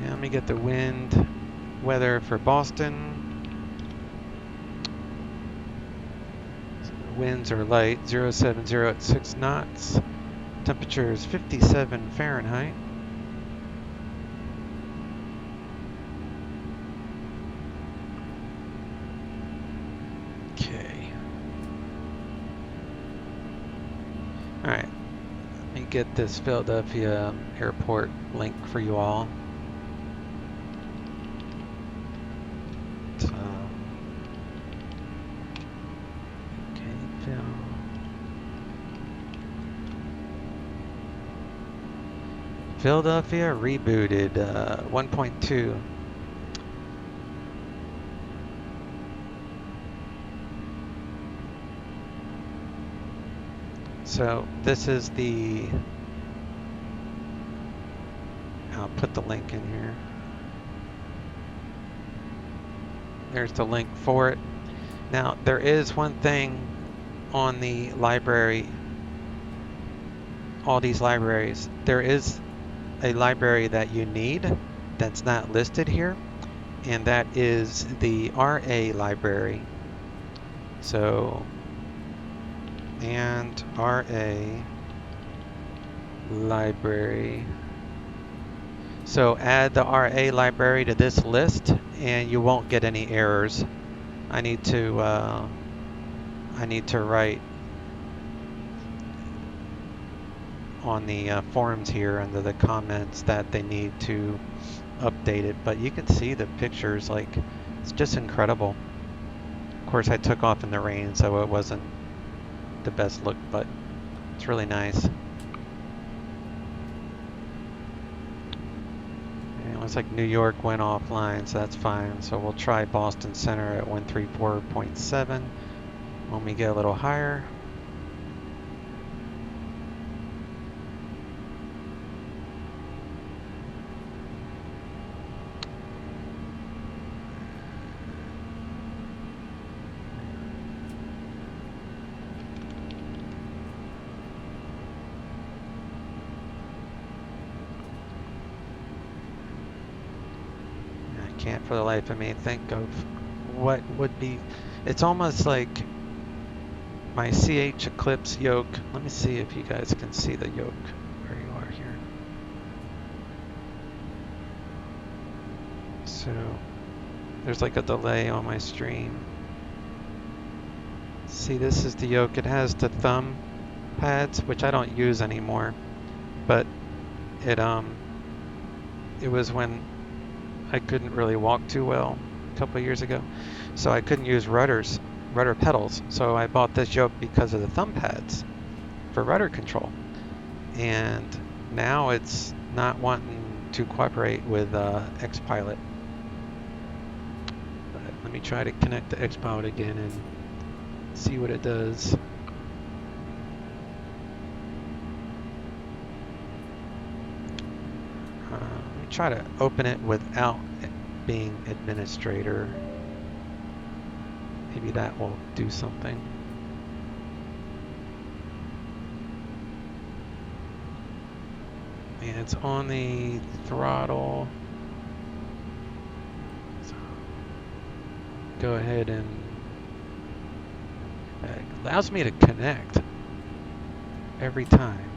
Yeah, let me get the wind weather for Boston. So the winds are light, 070 at 6 knots. Temperature is 57 Fahrenheit. Okay. Alright. Let me get this Philadelphia airport link for you all. Philadelphia rebooted 1.2. So this is the, I'll put the link in here. There's the link for it. Now there is one thing on the library, all these libraries, there is a library that you need that's not listed here, and that is the RA library. So, and RA library. So add the RA library to this list and you won't get any errors. I need to write on the forums here under the comments that they need to update it, but you can see the pictures, like, it's just incredible. Of course I took off in the rain, so it wasn't the best look, but it's really nice. And it looks like New York went offline, so that's fine. So we'll try Boston Center at 134.7 when we get a little higher. Can't for the life of me think of what would be. It's almost like my CH Eclipse yoke. Let me see if you guys can see the yoke where you are here. So there's like a delay on my stream. See, this is the yoke. It has the thumb pads, which I don't use anymore, but it was when I couldn't really walk too well a couple of years ago, so I couldn't use rudder pedals. So I bought this yoke because of the thumb pads for rudder control, and now it's not wanting to cooperate with X-Pilot. But let me try to connect to X-Pilot again and see what it does. Let me try to open it without being administrator. Maybe that will do something. And it's on the throttle. So go ahead and it allows me to connect every time.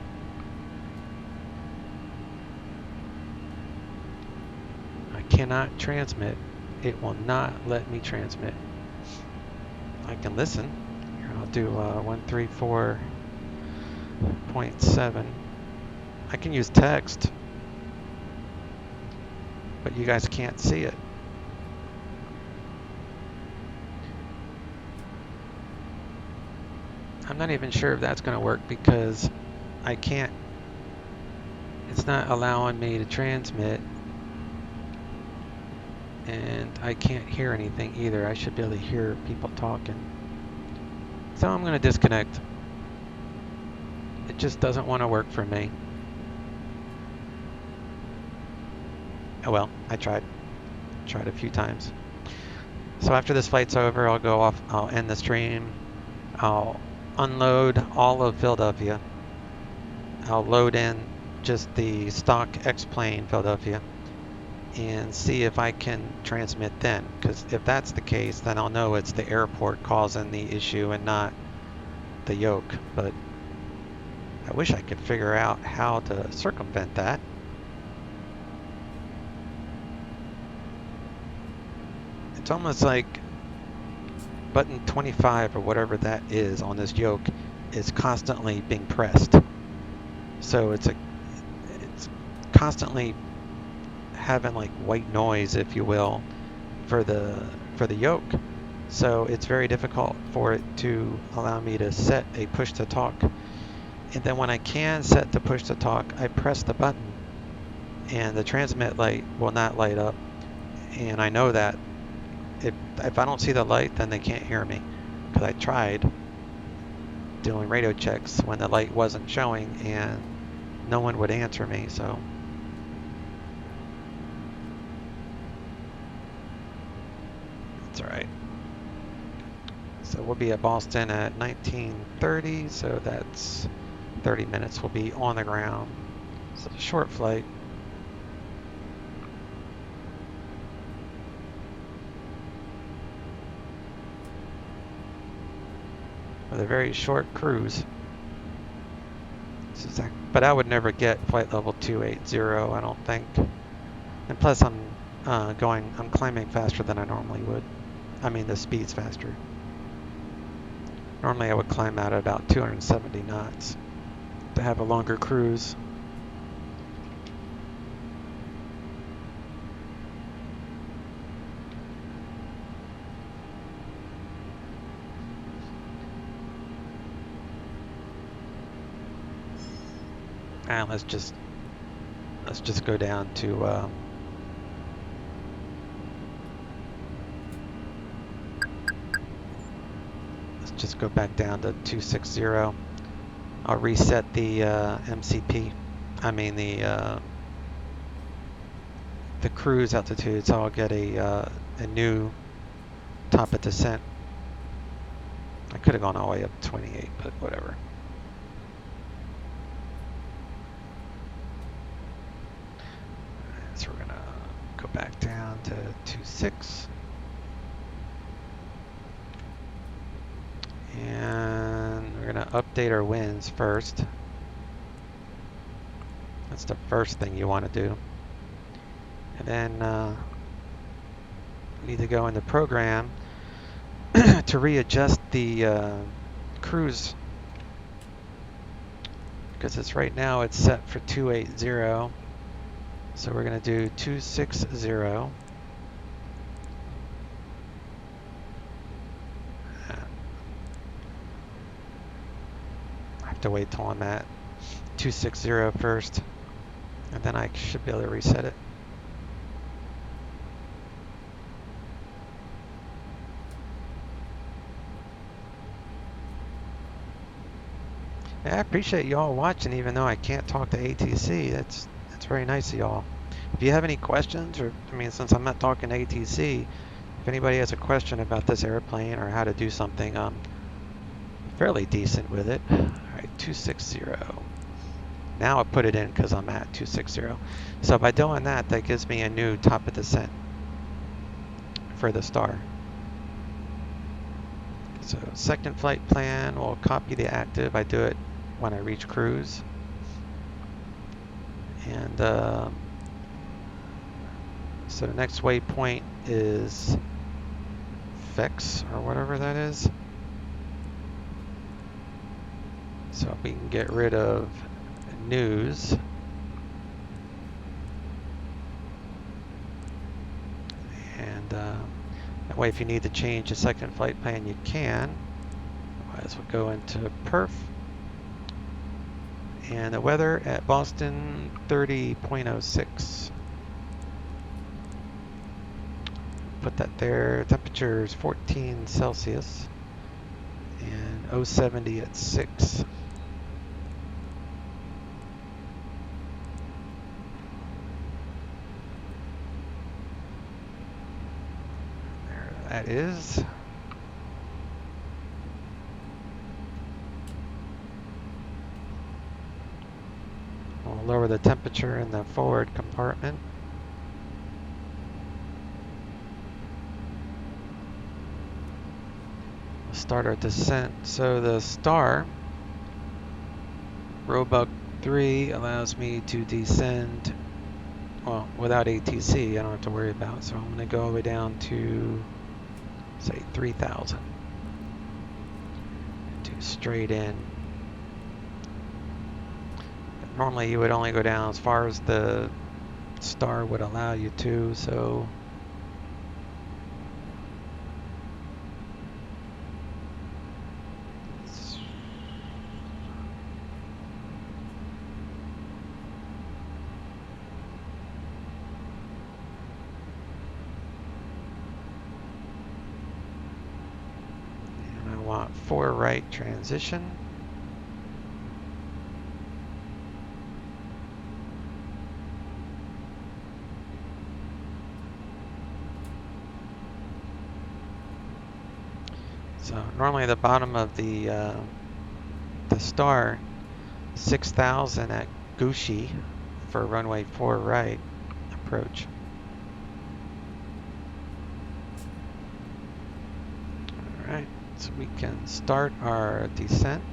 I cannot transmit. It will not let me transmit. I can listen. Here, I'll do 134.7. I can use text, but you guys can't see it. I'm not even sure if that's going to work because I can't, it's not allowing me to transmit, and I can't hear anything either. I should be able to hear people talking. So I'm going to disconnect. It just doesn't want to work for me. Oh well, I tried a few times. So after this flight's over, I'll go off, I'll end the stream. I'll unload all of Philadelphia. I'll load in just the stock X-plane Philadelphia and see if I can transmit then, because if that's the case, then I'll know it's the airport causing the issue and not the yoke. But I wish I could figure out how to circumvent that. It's almost like button 25 or whatever that is on this yoke is constantly being pressed. So it's constantly having like white noise, if you will, for the yoke. So it's very difficult for it to allow me to set a push to talk. And then when I can set the push to talk, I press the button and the transmit light will not light up. And I know that if I don't see the light, then they can't hear me, because I tried doing radio checks when the light wasn't showing and no one would answer me. So that's all right. So we'll be at Boston at 19:30, so that's 30 minutes. We'll be on the ground. So it's a short flight. With a very short cruise. But I would never get flight level 280, I don't think. And plus I'm climbing faster than I normally would. I mean, the speed's faster. Normally I would climb out at about 270 knots to have a longer cruise. And let's just go down to let's just go back down to 260. I'll reset the MCP. I mean the cruise altitude, so I'll get a new top of descent. I could have gone all the way up to 28, but whatever. So we're gonna go back down to 26. And we're gonna update our winds first. That's the first thing you want to do. And then need to go into program to readjust the cruise, because it's right now it's set for 280. So we're going to do 260. I have to wait till I'm at 260 first, and then I should be able to reset it. Yeah, I appreciate y'all watching, even though I can't talk to ATC. That's very nice of y'all. If you have any questions, or I mean, since I'm not talking to ATC, if anybody has a question about this airplane or how to do something, I'm fairly decent with it. All right, 260. Now I put it in because I'm at 260. So by doing that, that gives me a new top of descent for the star. So second flight plan, we'll copy the active. I do it when I reach cruise. And so the next waypoint is FX or whatever that is. So we can get rid of news. And that way if you need to change the second flight plan, you can. Otherwise we'll go into perf. And the weather at Boston, 30.06. Put that there. Temperature is 14 Celsius. And 070 at 6. There that is. We'll lower the temperature in the forward compartment. We'll start our descent. So the star, Roebuck 3, allows me to descend, well, without ATC, I don't have to worry about. So I'm going to go all the way down to, say, 3,000. Do straight in. Normally you would only go down as far as the star would allow you to, so and I want 4 right transition. So normally the bottom of the star, 6,000 at Gucci for runway 4 right approach. All right, so we can start our descent.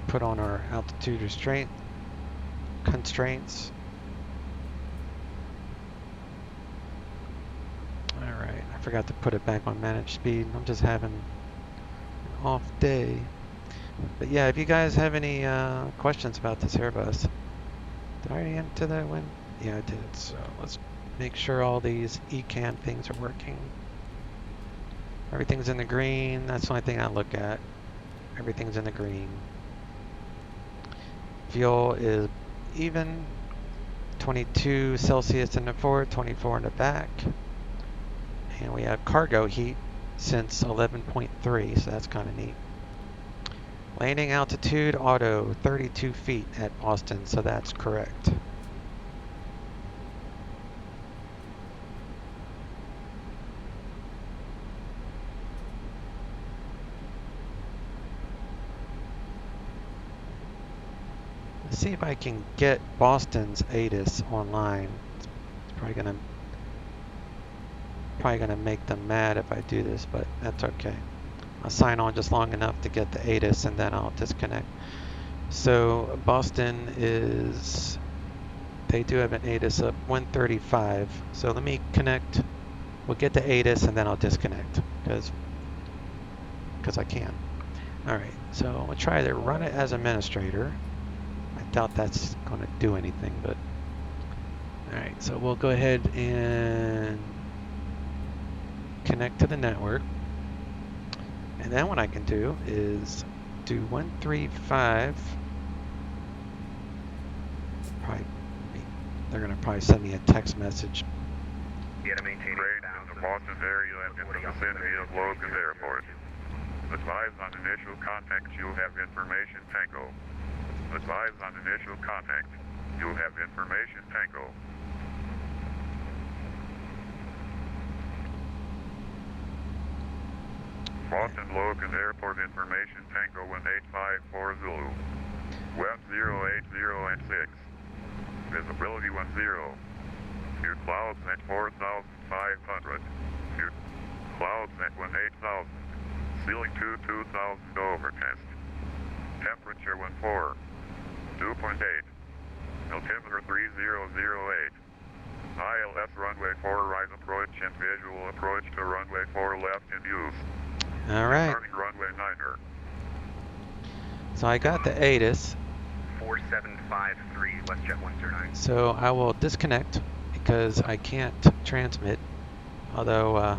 Put on our altitude constraints. Alright, I forgot to put it back on managed speed. I'm just having an off day. But yeah, if you guys have any questions about this Airbus. Did I already enter that one? Yeah, I did. So let's make sure all these ECAM things are working. Everything's in the green. That's the only thing I look at. Everything's in the green. Fuel is even. 22 Celsius in the forward, 24 in the back. And we have cargo heat since 11.3, so that's kind of neat. Landing altitude auto 32 feet at Boston, so that's correct. Let's see if I can get Boston's ATIS online. It's probably gonna make them mad if I do this, but that's okay. I'll sign on just long enough to get the ATIS and then I'll disconnect. So Boston is they do have an ATIS of 135. So let me connect. We'll get to ATIS and then I'll disconnect because I can. All right, so we'll try to run it as administrator. I doubt that's going to do anything, but all right, so we'll go ahead and connect to the network. And then what I can do is do 135. Probably, they're going to probably send me a text message. Range in the Boston area and in the vicinity of Logan Airport. Advise on initial contact, you'll have information Tango. Advise on initial contact, you'll have information Tango. Boston Logan Airport information Tango 1854 Zulu. Web 080 and 6. Visibility 10. View clouds at 4,500. View clouds at 18,000. Ceiling 2000 overcast. Temperature 14. Dew point 8. Altimeter 3008. ILS runway 4 right approach and visual approach to runway 4 left in use. All right. Turning runway 9er. So I got the ATIS. 4753 WestJet 109. So I will disconnect because I can't transmit. Although I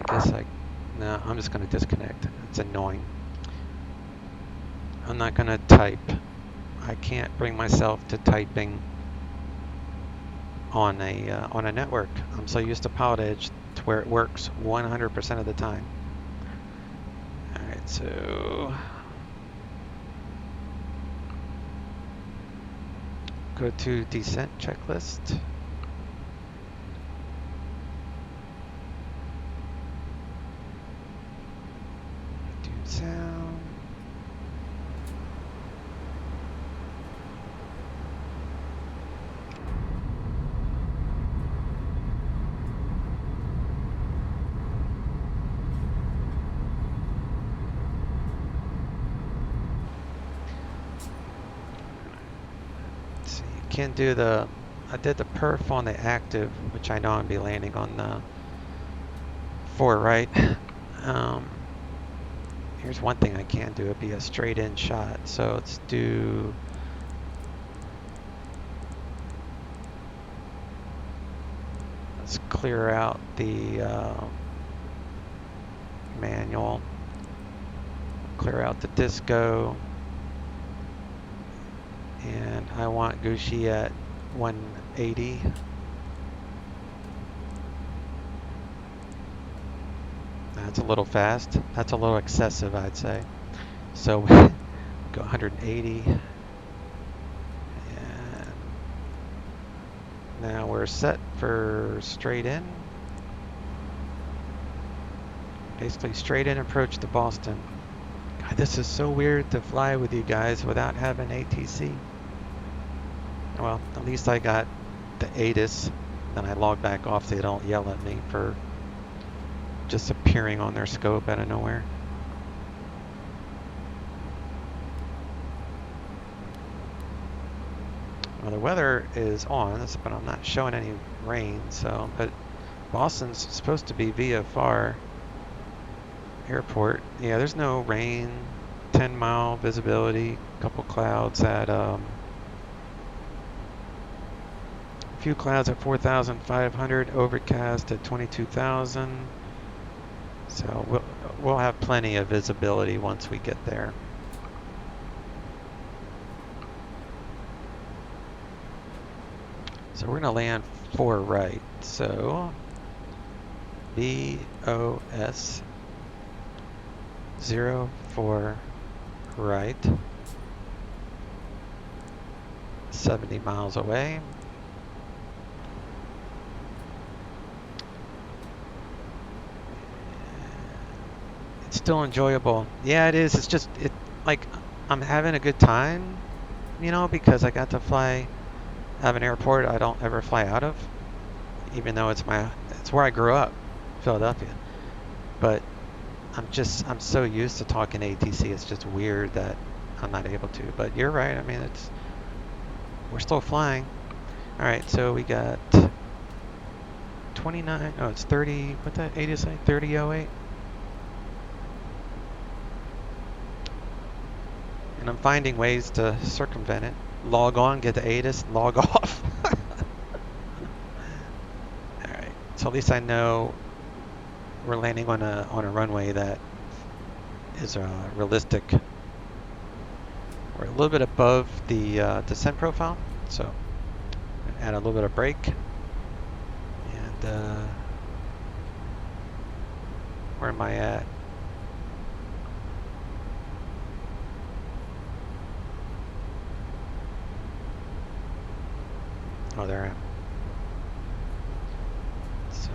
guess no, I'm just going to disconnect. It's annoying. I'm not going to type. I can't bring myself to typing on a network. I'm so used to Pilot Edge to where it works 100% of the time. All right, so go to descent checklist. Do sound. Can do I did the perf on the active, which I know I'll be landing on the 4 right. Here's one thing I can do, it'd be a straight in shot. So let's do let's clear out the manual, clear out the disco. And I want Gucci at 180. That's a little fast. That's a little excessive, I'd say. So we go 180. And now we're set for straight in. Basically straight in approach to Boston. God, this is so weird to fly with you guys without having ATC. Well, at least I got the ATIS. Then I log back off so they don't yell at me for just appearing on their scope out of nowhere. Well, the weather is on, but I'm not showing any rain. So, but Boston's supposed to be VFR airport. Yeah, there's no rain. 10-mile visibility. Couple clouds at few clouds at 4,500, overcast at 22,000. So we'll have plenty of visibility once we get there. So we're gonna land 4 right. So BOS 04 right. 70 miles away. It's still enjoyable. Yeah, it is. It's just like I'm having a good time, you know, because I got to fly out of an airport I don't ever fly out of, even though it's where I grew up, Philadelphia. But I'm so used to talking ATC. It's just weird that I'm not able to. But you're right. I mean, we're still flying. All right, so we got 29, oh, it's 30, what that ATIS say? 3008. And I'm finding ways to circumvent it. Log on, get the ATIS, log off. All right, so at least I know we're landing on a runway that is realistic. We're a little bit above the descent profile, so add a little bit of brake. And where am I at? Oh, there I am. So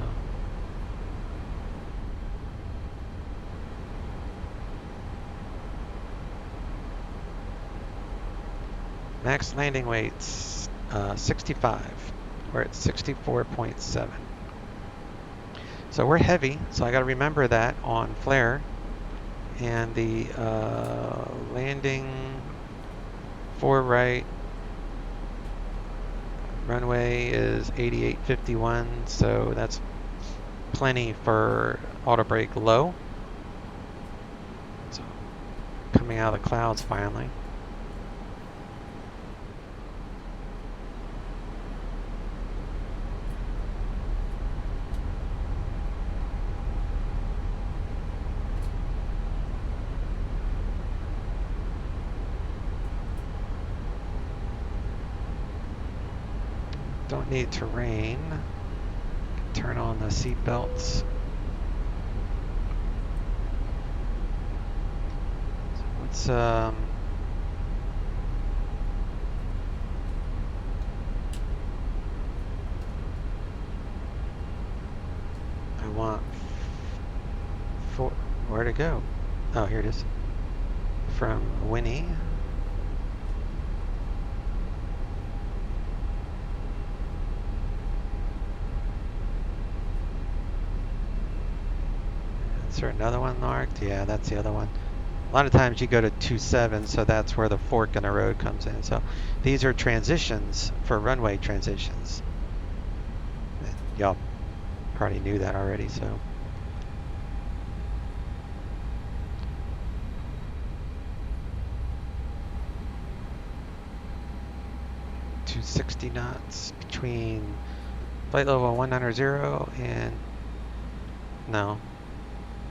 max landing weight's 65. We're at 64.7. So we're heavy, so I got to remember that on flare. And the landing 4 right runway is 8851, so that's plenty for auto brake low. So coming out of the clouds finally. Don't need terrain. Turn on the seat belts. What's I want where to go? Oh, here it is. From Winnie. Is there another one marked? Yeah, that's the other one. A lot of times you go to 27, so that's where the fork in the road comes in. So these are transitions for runway transitions. Y'all probably knew that already, so. .260 knots between flight level 190 and, no,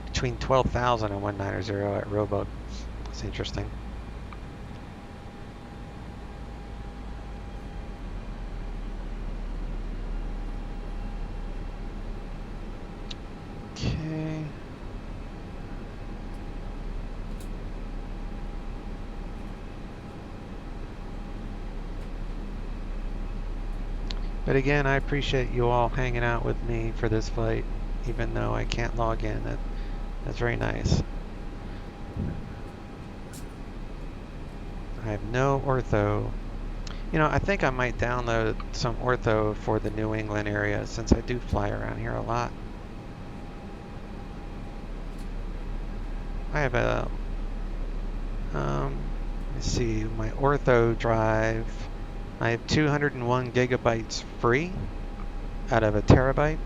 between 12,000 and 190 at Roebuck. That's interesting. Okay. But again, I appreciate you all hanging out with me for this flight, even though I can't log in. That's very nice. I have no ortho. You know, I think I might download some ortho for the New England area since I do fly around here a lot. I have a, let's see, my ortho drive. I have 201 gigabytes free out of a terabyte.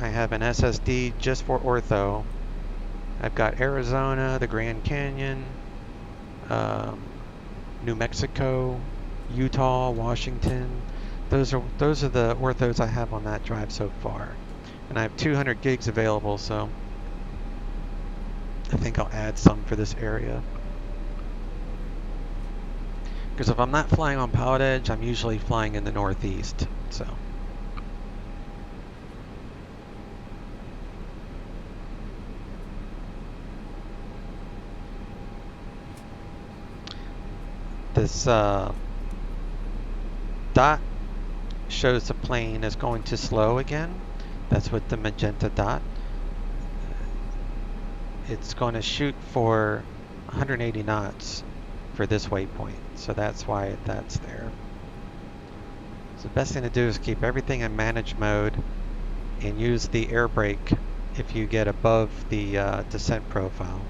I have an SSD just for ortho. I've got Arizona, the Grand Canyon, New Mexico, Utah, Washington. Those are the orthos I have on that drive so far. And I have 200 gigs available, so I think I'll add some for this area. Because if I'm not flying on Pilot Edge, I'm usually flying in the Northeast, so. This dot shows the plane is going to slow again. That's with the magenta dot. It's going to shoot for 180 knots for this waypoint, so that's why that's there. So the best thing to do is keep everything in manage mode and use the air brake if you get above the descent profile.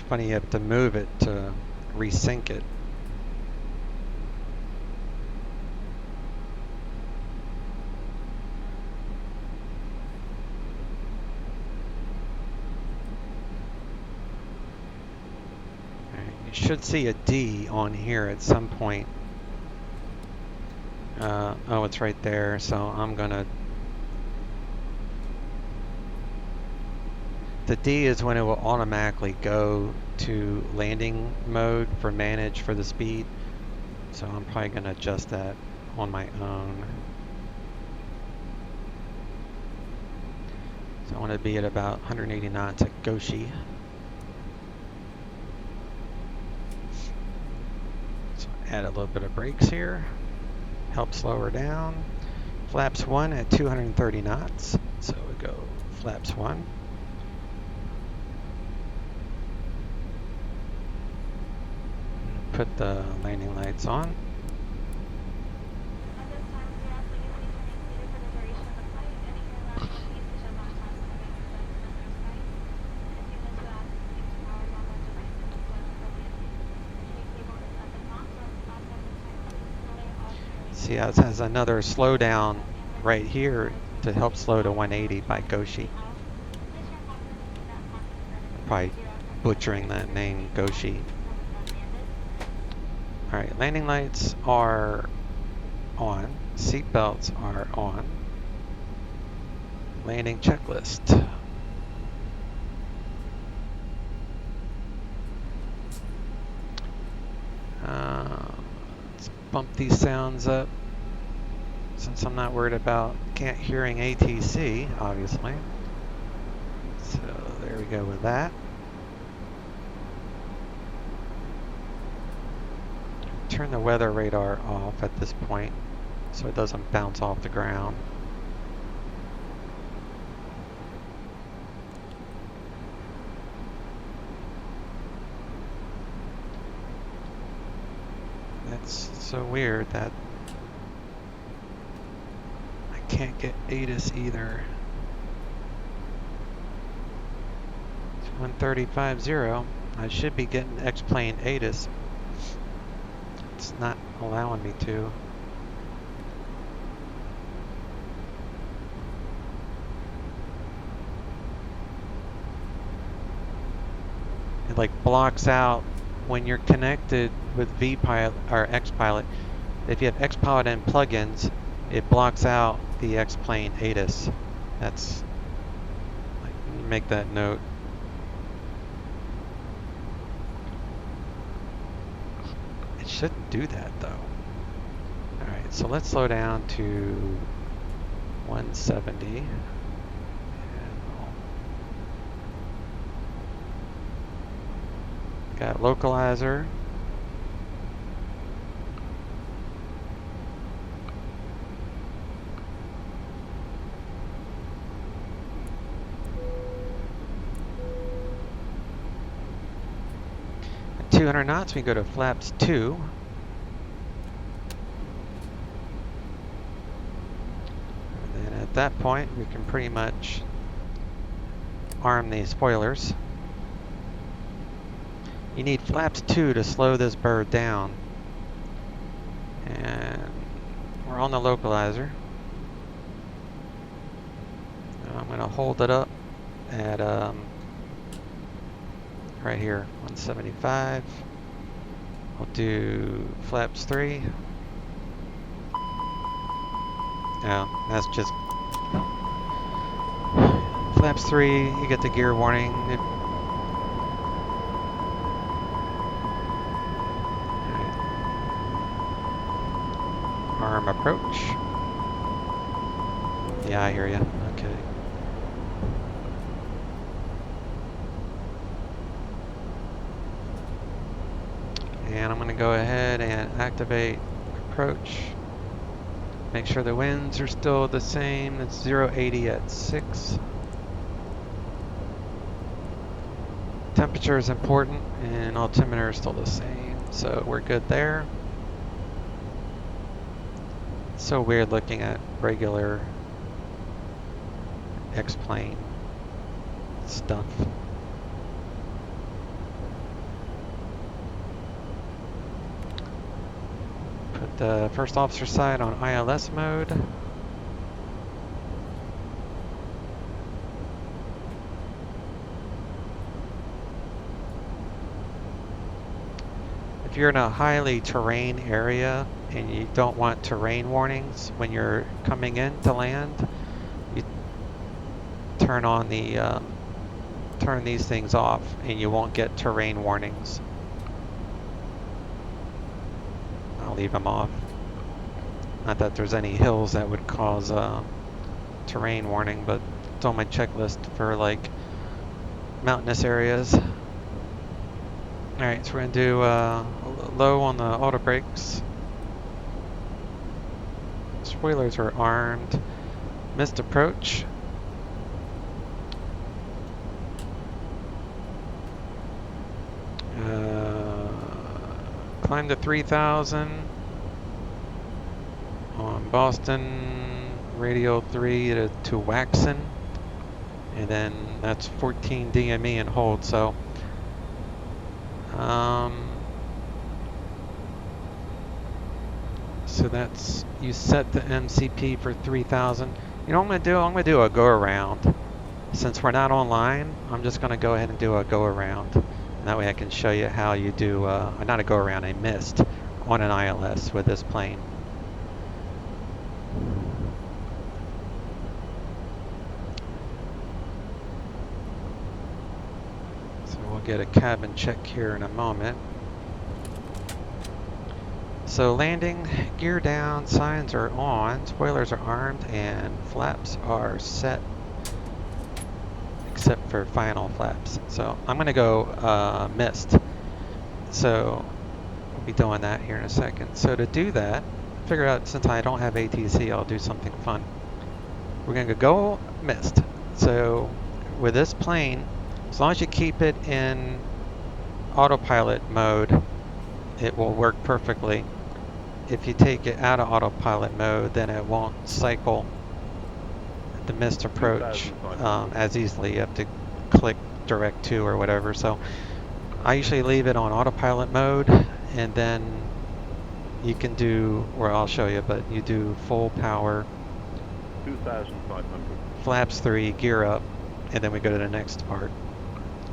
funny, you have to move it to resync it. You should see a D on here at some point. Oh, it's right there, so I'm gonna... The D is when it will automatically go to landing mode for manage for the speed. So I'm probably gonna adjust that on my own. So I want to be at about 180 knots at Goshi. So add a little bit of brakes here. Help slow her down. Flaps 1 at 230 knots. So we go flaps 1. Put the landing lights on. See how it has another slowdown right here to help slow to 180 by Goshi. Probably butchering that name, Goshi. Alright, landing lights are on. Seat belts are on. Landing checklist. Let's bump these sounds up since I'm not worried about hearing ATC, obviously. So there we go with that. Turn the weather radar off at this point so it doesn't bounce off the ground. That's so weird that I can't get ATIS either. It's 135.0. I should be getting X-plane ATIS. It's not allowing me to. It like blocks out when you're connected with VPilot or XPilot. If you have XPilot and plugins, it blocks out the X-plane ATIS. That's, like, make that note. It shouldn't do that though. Alright, so let's slow down to 170. Got localizer. At 200 knots, we go to flaps 2. And then at that point, we can pretty much arm the spoilers. You need flaps 2 to slow this bird down. And we're on the localizer. I'm going to hold it up at right here, 175. I'll do flaps 3. Oh, that's just flaps 3. You get the gear warning. Arm approach. Yeah, I hear you. Okay. And I'm going to go ahead and activate approach. Make sure the winds are still the same. It's 080 at 6. Temperature is important, and altimeter is still the same. So we're good there. So weird looking at regular X-plane stuff. the first officer side on ILS mode. If you're in a highly terrain area and you don't want terrain warnings when you're coming in to land, you turn on the turn these things off and you won't get terrain warnings. I'll leave them off. Not that there's any hills that would cause terrain warning, but it's on my checklist for like mountainous areas. Alright, so we're going to do low on the auto brakes. Spoilers are armed. Missed approach. Climb to 3,000 on Boston, radial 3 to Waxon, and then that's 14 DME and hold. So so that's, you set the MCP for 3,000. You know what I'm going to do? I'm going to do a go around. Since we're not online, I'm just going to go ahead and do a go around. And that way I can show you how you do, not a go around, a mist on an ILS with this plane. So we'll get a cabin check here in a moment. So landing, gear down, signs are on, spoilers are armed, and flaps are set, except for final flaps. So I'm going to go mist. So we'll be doing that here in a second. So to do that, figure out, since I don't have ATC, I'll do something fun. We're going to go mist. So with this plane, as long as you keep it in autopilot mode, it will work perfectly. If you take it out of autopilot mode, then it won't cycle the mist approach as easily. You have to click direct to or whatever. So I usually leave it on autopilot mode, and then you can do, or I'll show you, but you do full power, 2,500. flaps 3, gear up, and then we go to the next part.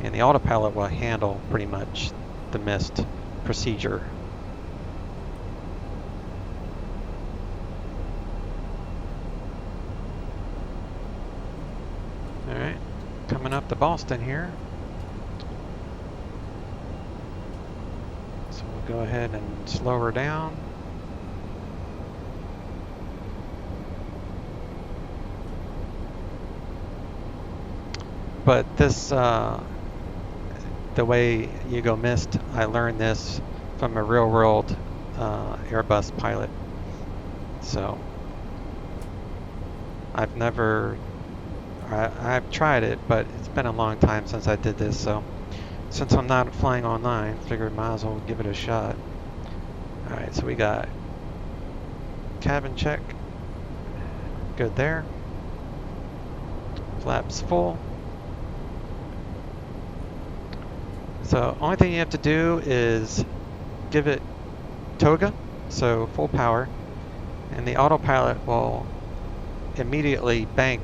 And the autopilot will handle pretty much the mist procedure. Alright, coming up to Boston here. So we'll go ahead and slow her down. But this, the way you go mist, I learned this from a real world Airbus pilot. So I've tried it, but it's been a long time since I did this, so since I'm not flying online, figured might as well give it a shot. Alright, so we got cabin check, good there, flaps full. So only thing you have to do is give it toga, so full power, and the autopilot will immediately bank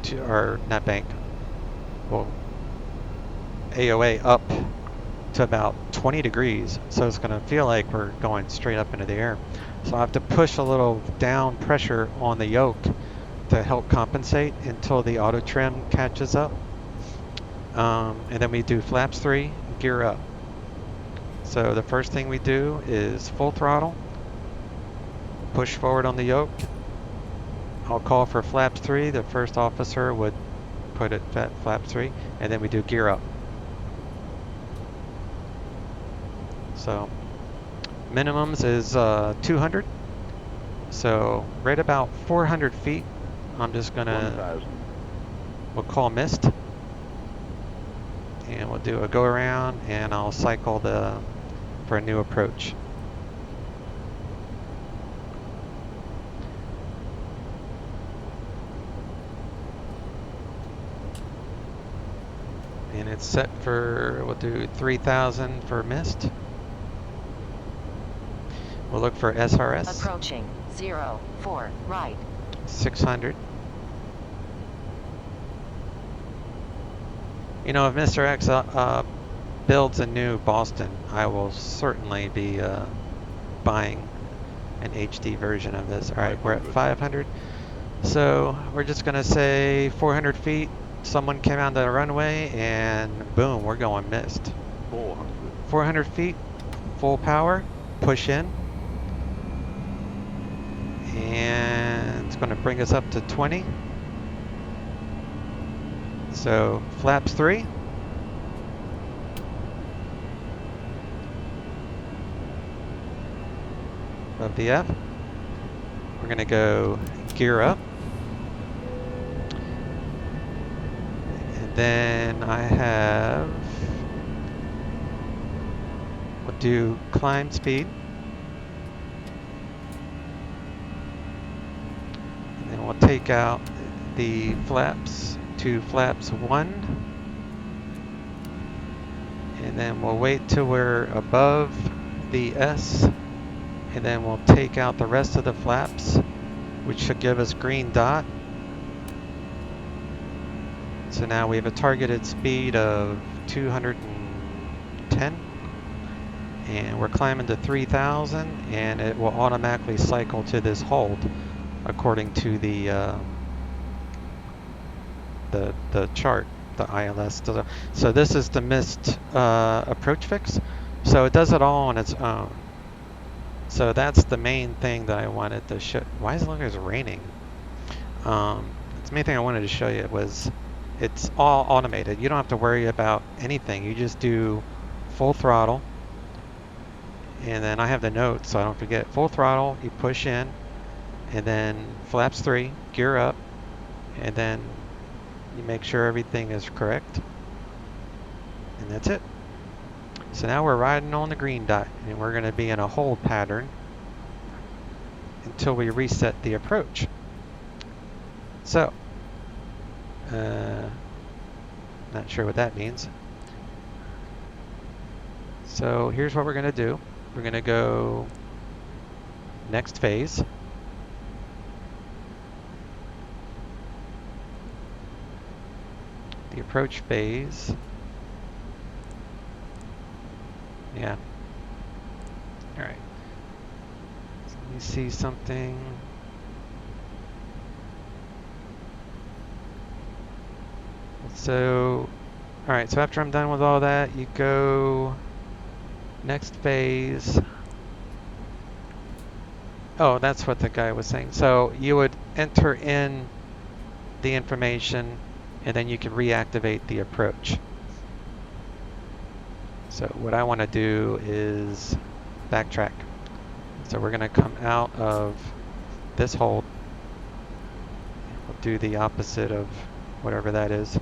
to, or not bank, well, AOA up to about 20 degrees, so it's going to feel like we're going straight up into the air. So I have to push a little down pressure on the yoke to help compensate until the auto trim catches up. And then we do flaps 3, gear up. So the first thing we do is full throttle, push forward on the yoke. I'll call for flaps 3. The first officer would put it at flaps 3, and then we do gear up. So minimums is 200. So right about 400 feet, I'm just gonna, we'll call mist, and we'll do a go around, and I'll cycle for a new approach. And it's set for, we'll do 3,000 for mist. We'll look for SRS. Approaching 04 right. 600. You know, if Mr. X builds a new Boston, I will certainly be buying an HD version of this. All right, we're at 500. So we're just gonna say 400 feet. Someone came out the runway and boom, we're going missed. 400. 400 feet, full power, push in. And it's gonna bring us up to 20. So flaps 3. Above the F. We're gonna go gear up. And then I have, we'll do climb speed. And then we'll take out the flaps to flaps 1. And then we'll wait till we're above the S. And then we'll take out the rest of the flaps, which should give us green dot. So now we have a targeted speed of 210. And we're climbing to 3,000, and it will automatically cycle to this hold according to the chart, the ILS. So this is the missed approach fix. So it does it all on its own. So that's the main thing that I wanted to show. Why is it looking like it's raining? The main thing I wanted to show you was it's all automated. You don't have to worry about anything. You just do full throttle. And then I have the notes so I don't forget. Full throttle, you push in, and then flaps 3, gear up, and then you make sure everything is correct. And that's it. So now we're riding on the green dot, and we're going to be in a hold pattern until we reset the approach. So, not sure what that means. So here's what we're going to do. We're going to go next phase. The approach phase. Yeah. All right. So let me see something. So, all right. So after I'm done with all that, you go next phase. Oh, that's what the guy was saying. So you would enter in the information, and then you can reactivate the approach. So what I want to do is backtrack. So we're going to come out of this hold. We'll do the opposite of whatever that is.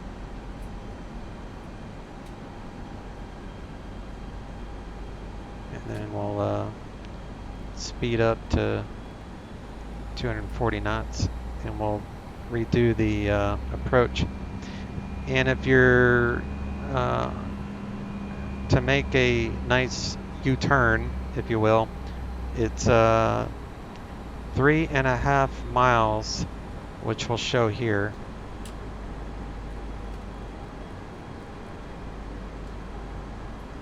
And then we'll speed up to 240 knots, and we'll redo the approach. And if you're to make a nice U-turn, if you will, it's 3.5 miles, which will show here.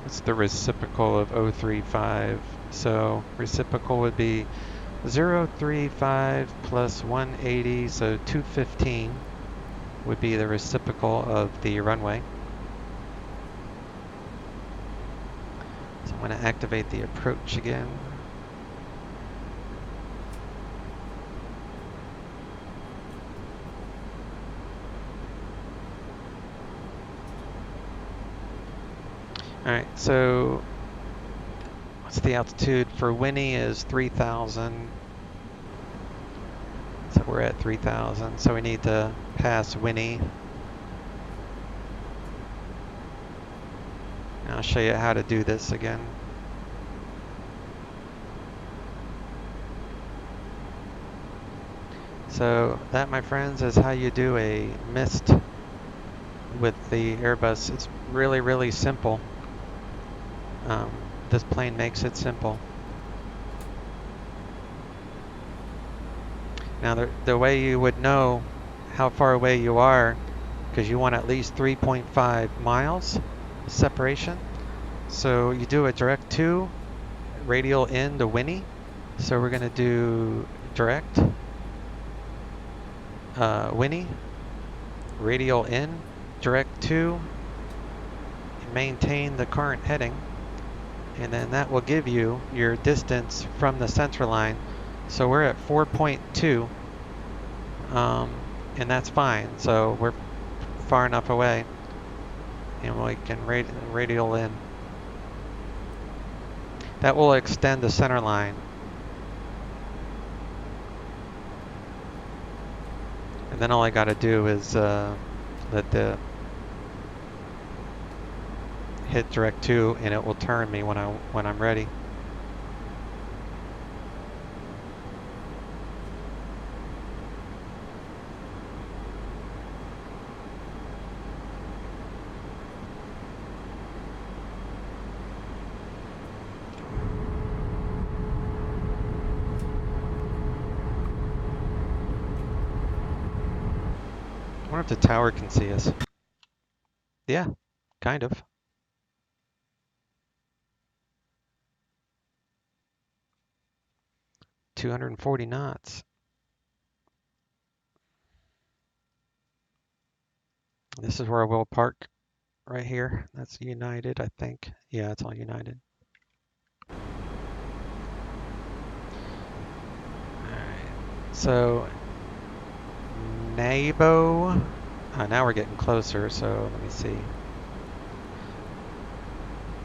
It's the reciprocal of 035. So reciprocal would be 035 plus 180, so 215 would be the reciprocal of the runway. So I'm going to activate the approach again. Alright, so what's the altitude for Winnie is 3,000. So we're at 3,000, so we need to pass Winnie. And I'll show you how to do this again. So that, my friends, is how you do a mist with the Airbus. It's really, really simple. This plane makes it simple. Now the way you would know how far away you are, because you want at least 3.5 miles separation. So you do a direct to, radial in to Winnie. So we're gonna do direct, Winnie, radial in, direct to, maintain the current heading, and then that will give you your distance from the center line. So we're at 4.2, and that's fine. So we're far enough away, and we can radial in. That will extend the center line. And then all I gotta do is let the hit direct to, and it will turn me when I'm ready. I wonder if the tower can see us. Yeah, kind of. "240 knots. This is where we'll park, right here. That's United, I think. Yeah, it's all United. Alright, so Nabo. Now we're getting closer, so let me see.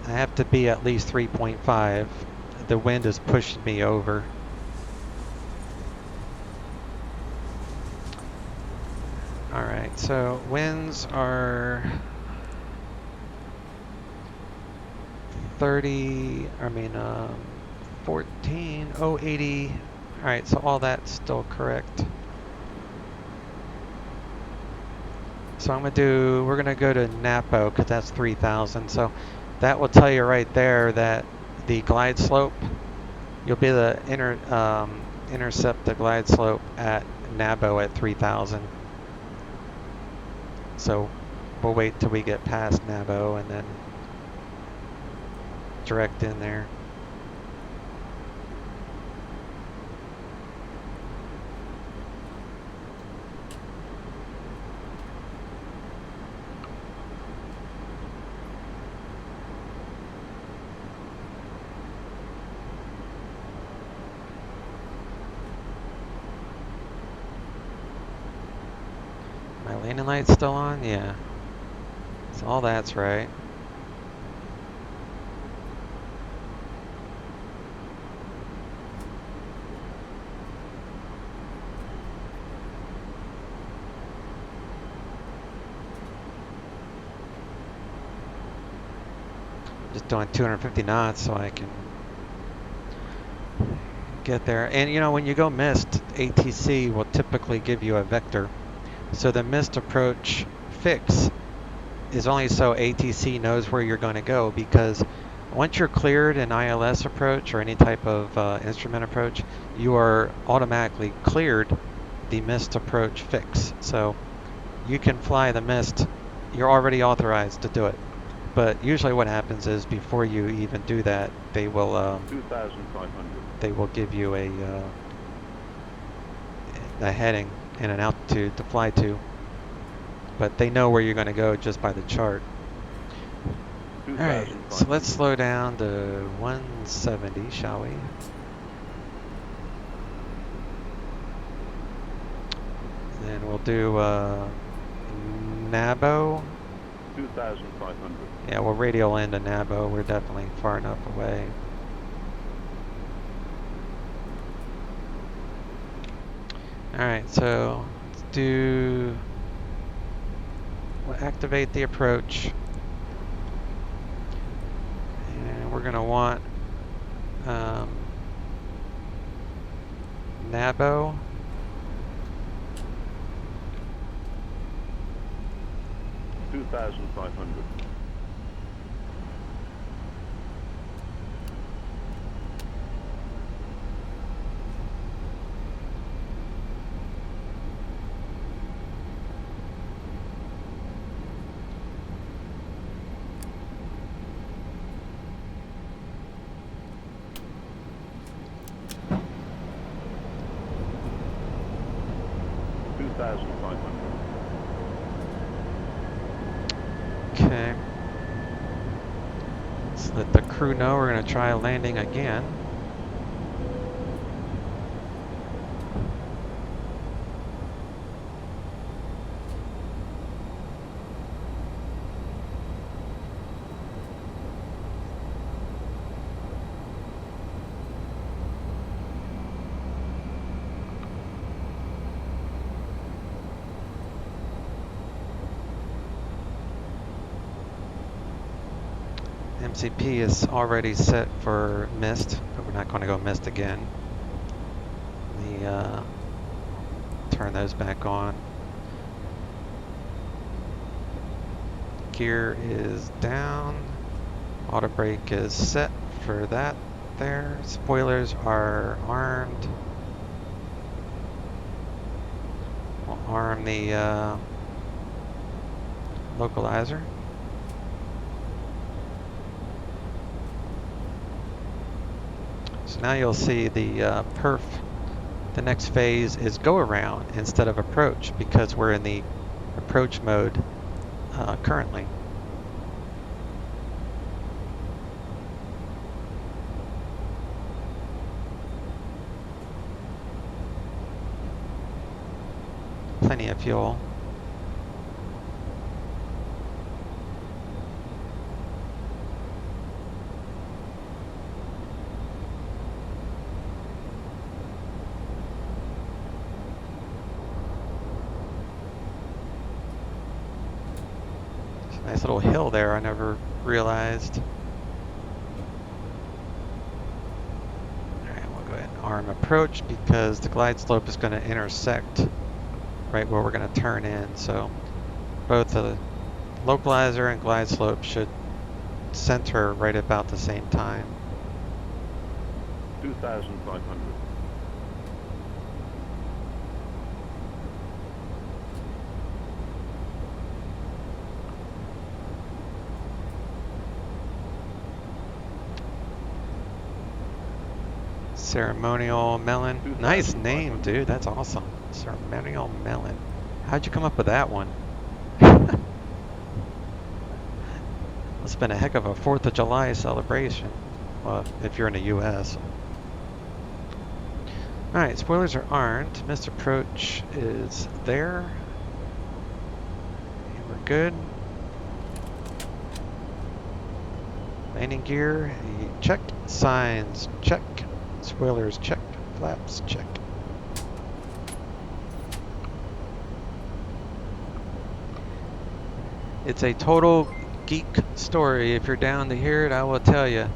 I have to be at least 3.5. The wind is pushing me over. Alright, so winds are 14, 080. Alright, so all that's still correct. So we're gonna go to Napo, because that's 3,000. So that will tell you right there that the glide slope, you'll be able to intercept the glide slope at Nabo at 3,000. So we'll wait till we get past Nabo and then direct in there. My landing light's still on? Yeah. So all that's right. Just doing 250 knots so I can get there. And you know, when you go missed, ATC will typically give you a vector. So the missed approach fix is only so ATC knows where you're going to go, because once you're cleared an ILS approach or any type of instrument approach, you are automatically cleared the missed approach fix. So you can fly the missed, you're already authorized to do it. But usually what happens is before you even do that, they will 2,500. They will give you a heading and an altitude to fly to, but they know where you're going to go just by the chart. Alright, so let's slow down to 170, shall we? Then we'll do Nabo. 2,500. Yeah, we'll radial into Nabo. We're definitely far enough away. Alright, so we'll activate the approach. And we're going to want Nabo. $2,500. 2,500. Okay. Let's let the crew know we're going to try landing again. MCP is already set for mist, but we're not going to go mist again. Turn those back on. Gear is down. Auto brake is set for that there. Spoilers are armed. We'll arm the localizer. So now you'll see the perf. The next phase is go around instead of approach because we're in the approach mode currently. Plenty of fuel. Nice little hill there, I never realized. Alright, we'll go ahead and arm approach because the glide slope is going to intersect right where we're going to turn in. So both the localizer and glide slope should center right about the same time. 2,500. Ceremonial Melon. Nice name, dude. That's awesome. Ceremonial Melon. How'd you come up with that one? It's been a heck of a 4th of July celebration. Well, if you're in the US. Alright, spoilers are armed. Missed approach is there. And we're good. Landing gear, check. Signs, check. Spoilers, check. Flaps, check. It's a total geek story. If you're down to hear it, I will tell you.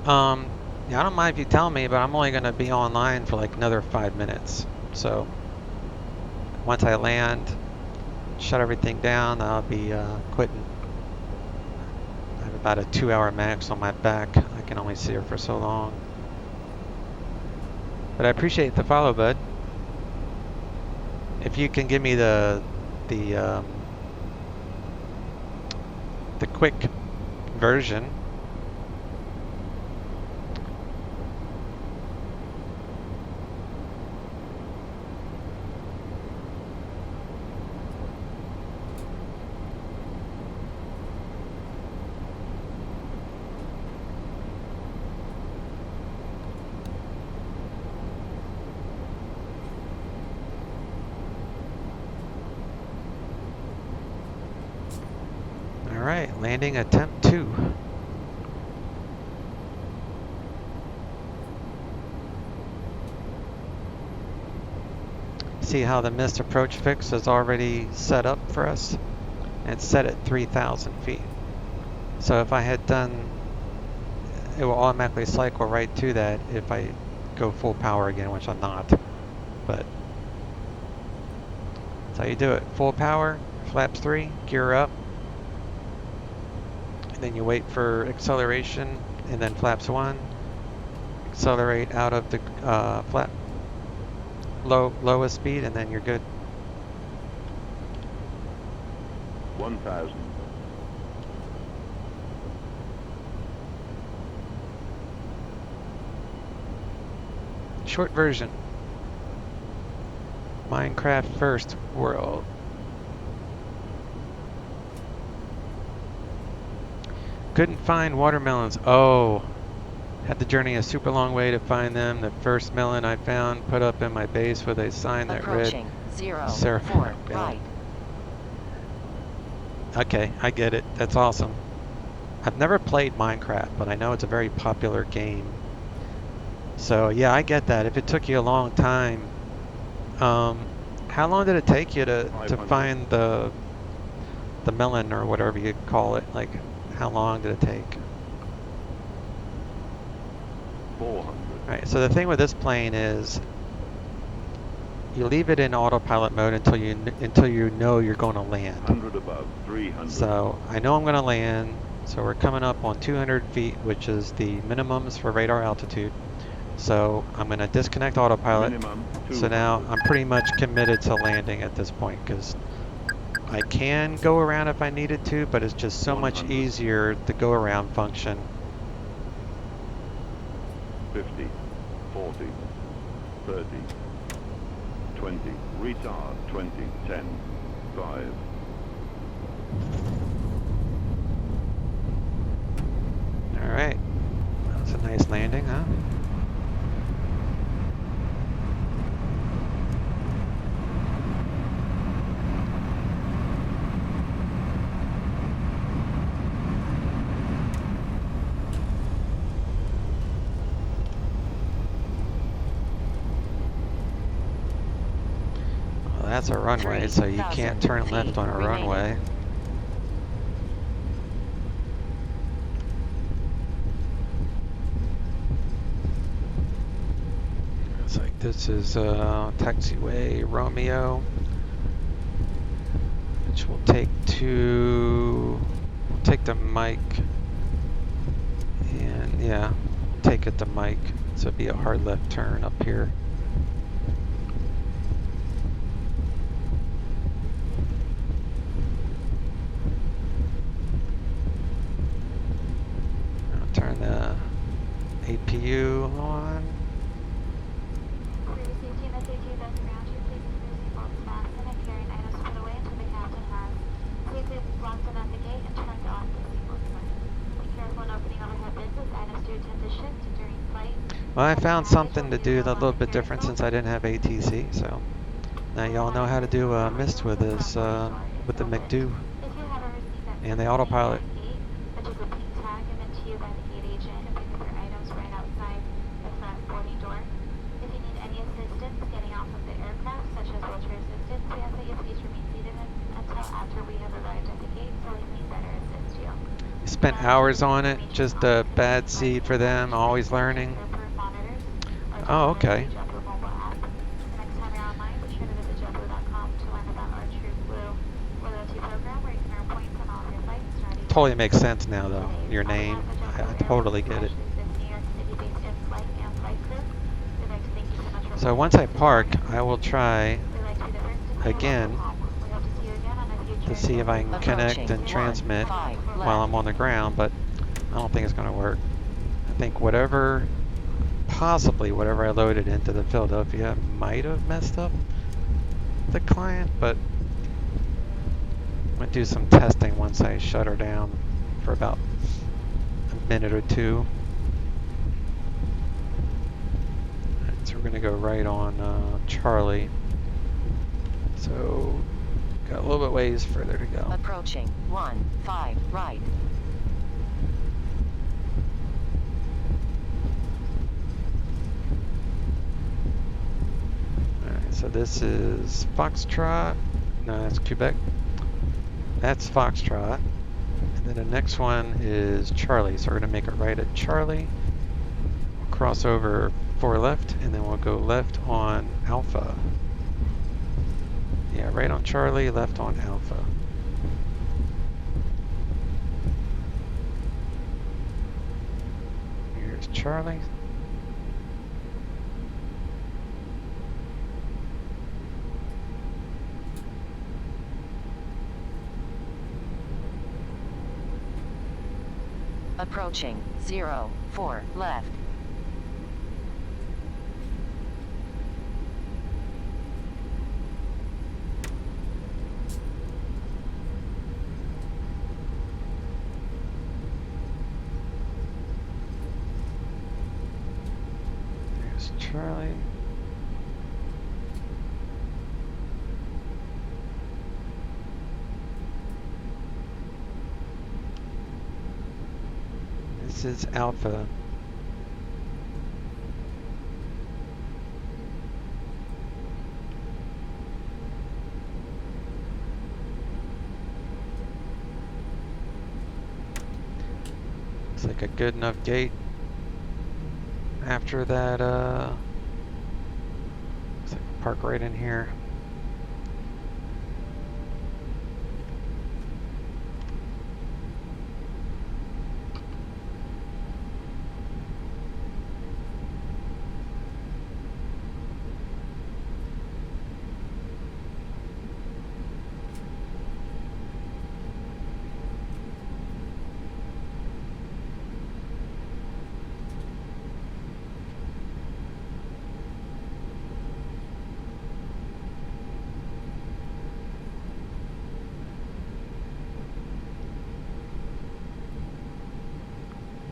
Yeah, I don't mind if you tell me, but I'm only going to be online for like another 5 minutes. So once I land, shut everything down, I'll be quitting. I have about a 2-hour max on my back. I can only see her for so long. But I appreciate the follow, bud. If you can give me the quick version. Alright, landing attempt 2. See how the missed approach fix is already set up for us? And it's set at 3,000 feet. So if I had done, it will automatically cycle right to that if I go full power again, which I'm not. But that's how you do it. Full power, flaps 3, gear up. Then you wait for acceleration, and then flaps 1. Accelerate out of the flap lowest speed, and then you're good. 1,000. Short version. Minecraft first world. Couldn't find watermelons. Oh, had to journey a super long way to find them. The first melon I found put up in my base with a sign that read Approaching 0, Sir 4, melon. right. Okay, I get it. That's awesome. I've never played Minecraft, but I know it's a very popular game. So yeah, I get that. If it took you a long time, how long did it take you to 500. find the melon or whatever you call it? Like, how long did it take? 400. All right. So the thing with this plane is, you leave it in autopilot mode until you know you're going to land. 100 above. 300. So I know I'm going to land. So we're coming up on 200 feet, which is the minimums for radar altitude. So I'm going to disconnect autopilot. Minimum 200. So now I'm pretty much committed to landing at this point because I can go around if I needed to, but it's just so much 100. easier the go around function. 50, 40, 30, 20, retard, 20, 10, 5. All right, that was a nice landing, huh? Well, that's a runway, so you can't turn left on a runway. Looks like this is taxiway Romeo, which will take the mic, and yeah, take it to Mike. So it'd be a hard left turn up here. I'll turn the APU on. Well, I found something to do that's a little bit different since I didn't have ATC, so now y'all know how to do a mist with this, with the McDo and the autopilot. Spent hours on it, just a bad seed for them, always learning. Oh, okay. Totally makes sense now, though. Your name, I totally get it. So once I park, I will try again to see if I can connect and transmit while I'm on the ground, but I don't think it's going to work. I think possibly whatever I loaded into the Philadelphia might have messed up the client, but I'm going to do some testing once I shut her down for about a minute or two. So we're going to go right on Charlie. So got a little bit ways further to go. Approaching 15 right. Alright, so this is Foxtrot. No, that's Quebec. That's Foxtrot. And then the next one is Charlie. So we're going to make a right at Charlie. Cross over 4 left, and then we'll go left on Alpha. Yeah, right on Charlie, left on Alpha. Here's Charlie. Approaching 04 left. Charlie. This is Alpha. Looks like a good enough gate. After that, looks like park right in here.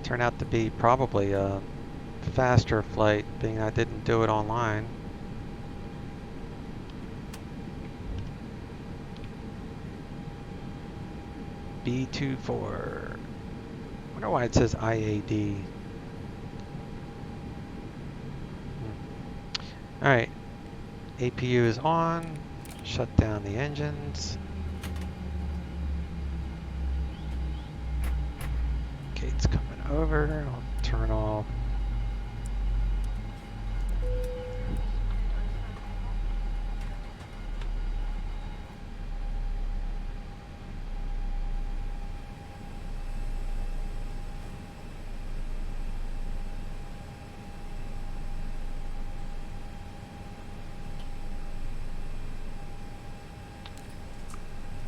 Turned out to be probably a faster flight, being I didn't do it online. B24. Wonder why it says IAD. Alright, APU is on. Shut down the engines. Gate's coming over. I'll turn off.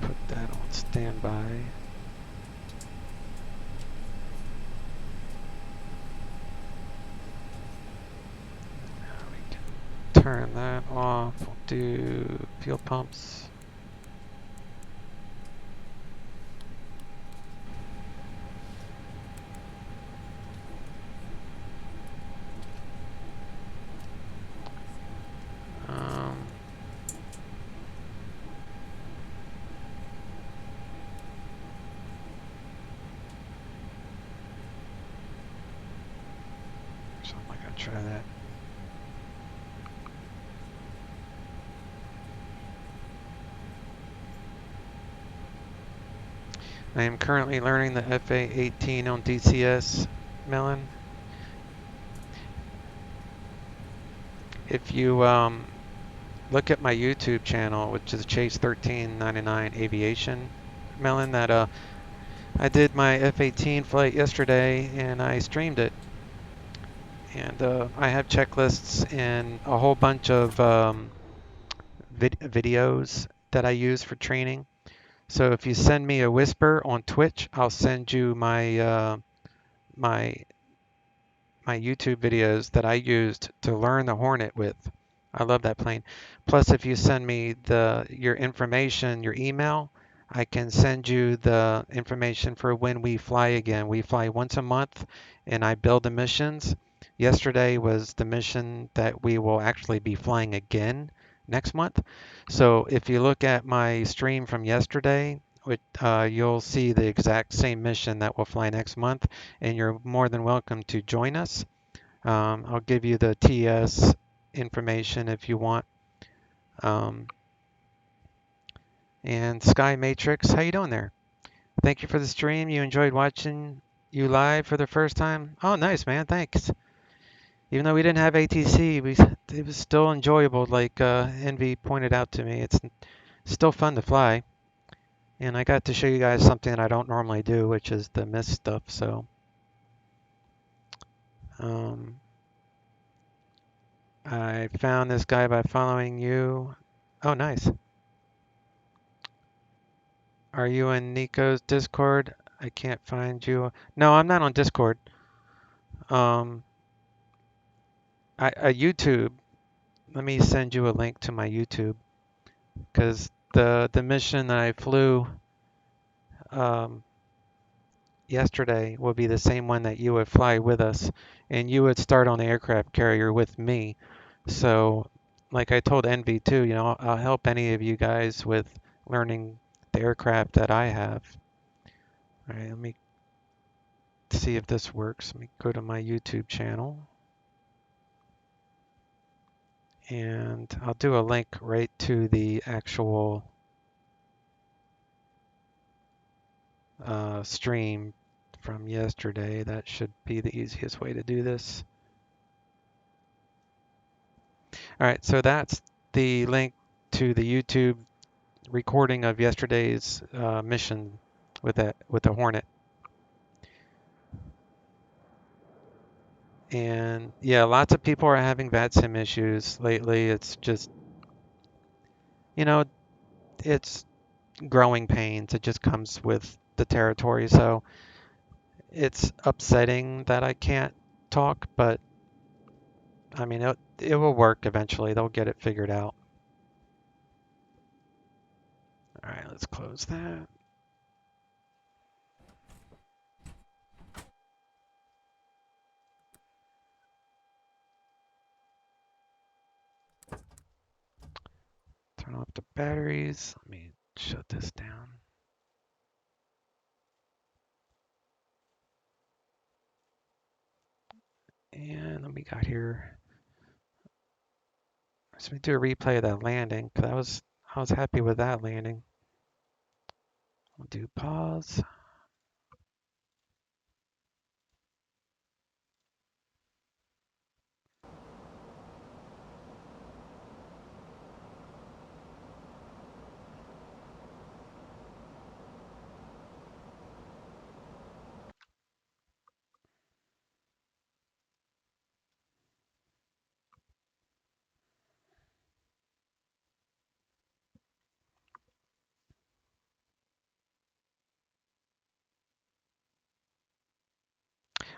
Put that on standby. Now we can turn that off. We'll do fuel pumps. So I'm not gonna try that. I am currently learning the FA-18 on DCS, Melon. If you look at my YouTube channel, which is Chase 1399 Aviation, Melon, that I did my F-18 flight yesterday and I streamed it. And I have checklists and a whole bunch of videos that I use for training. So if you send me a whisper on Twitch, I'll send you my my YouTube videos that I used to learn the Hornet with. I love that plane. Plus, if you send me your information, your email, I can send you the information for when we fly again. We fly once a month, and I build the missions. Yesterday was the mission that we will actually be flying again next month. So if you look at my stream from yesterday, you'll see the exact same mission that we'll fly next month, and you're more than welcome to join us. I'll give you the TS information if you want. And Sky Matrix, how you doing there? Thank you for the stream. You enjoyed watching you live for the first time? Oh, nice, man. Thanks. Even though we didn't have ATC, it was still enjoyable, like Envy pointed out to me. It's still fun to fly. And I got to show you guys something that I don't normally do, which is the mist stuff. So, I found this guy by following you. Oh, nice. Are you in Nico's Discord? I can't find you. No, I'm not on Discord. YouTube. Let me send you a link to my YouTube, because the mission that I flew, yesterday will be the same one that you would fly with us, and you would start on the aircraft carrier with me. So, like I told NV2, you know, I'll help any of you guys with learning the aircraft that I have. All right, let me see if this works. Let me go to my YouTube channel. And I'll do a link right to the actual stream from yesterday. That should be the easiest way to do this. All right, so that's the link to the YouTube recording of yesterday's mission with the Hornet. And yeah, lots of people are having Vatsim issues lately. It's just, you know, it's growing pains. It just comes with the territory. So it's upsetting that I can't talk, but I mean, it will work eventually. They'll get it figured out. All right, let's close that. Turn off the batteries. Let me shut this down. And then we got here. So we do a replay of that landing because I was happy with that landing. We'll do pause.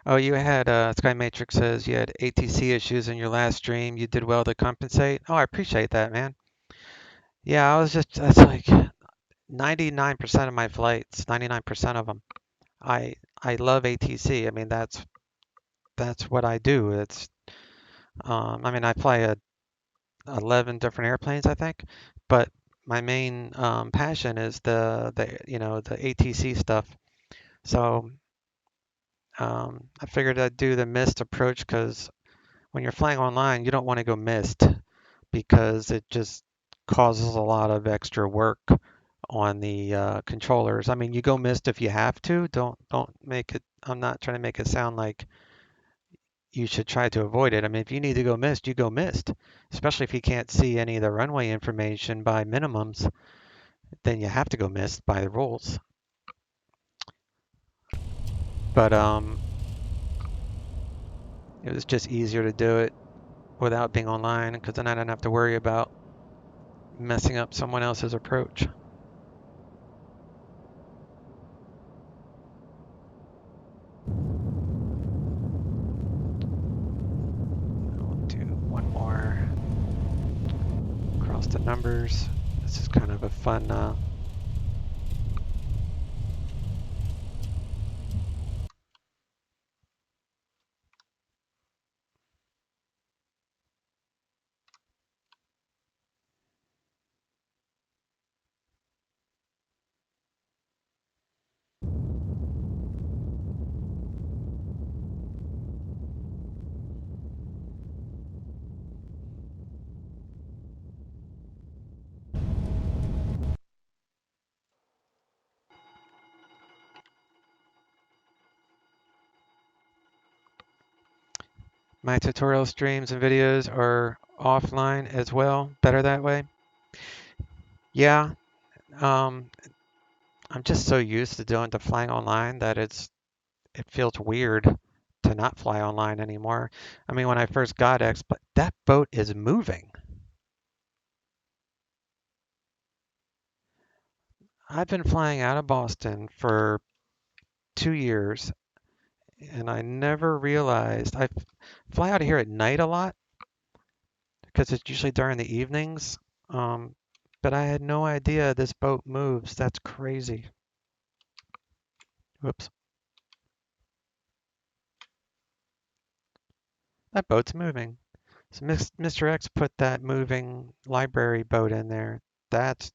Oh, you had Sky Matrix says you had ATC issues in your last stream. You did well to compensate. Oh, I appreciate that, man. Yeah, that's like 99% of my flights, 99% of them. I love ATC. I mean, that's what I do. I mean, I fly 11 different airplanes, I think, but my main passion is the ATC stuff. So I figured I'd do the missed approach because when you're flying online, you don't want to go missed because it just causes a lot of extra work on the controllers. I mean, you go missed if you have to. Don't make it. I'm not trying to make it sound like you should try to avoid it. I mean, if you need to go missed, you go missed. Especially if you can't see any of the runway information by minimums, then you have to go missed by the rules. But it was just easier to do it without being online because then I didn't have to worry about messing up someone else's approach. I'll do one more across the numbers. This is kind of a fun my tutorial streams and videos are offline as well. Better that way. Yeah, I'm just so used to doing the flying online that it feels weird to not fly online anymore. I mean, when I first got X, but that boat is moving. I've been flying out of Boston for 2 years, and I never realized I fly out of here at night a lot because it's usually during the evenings. But I had no idea this boat moves. That's crazy. Whoops. That boat's moving. So Mr. X put that moving library boat in there. That's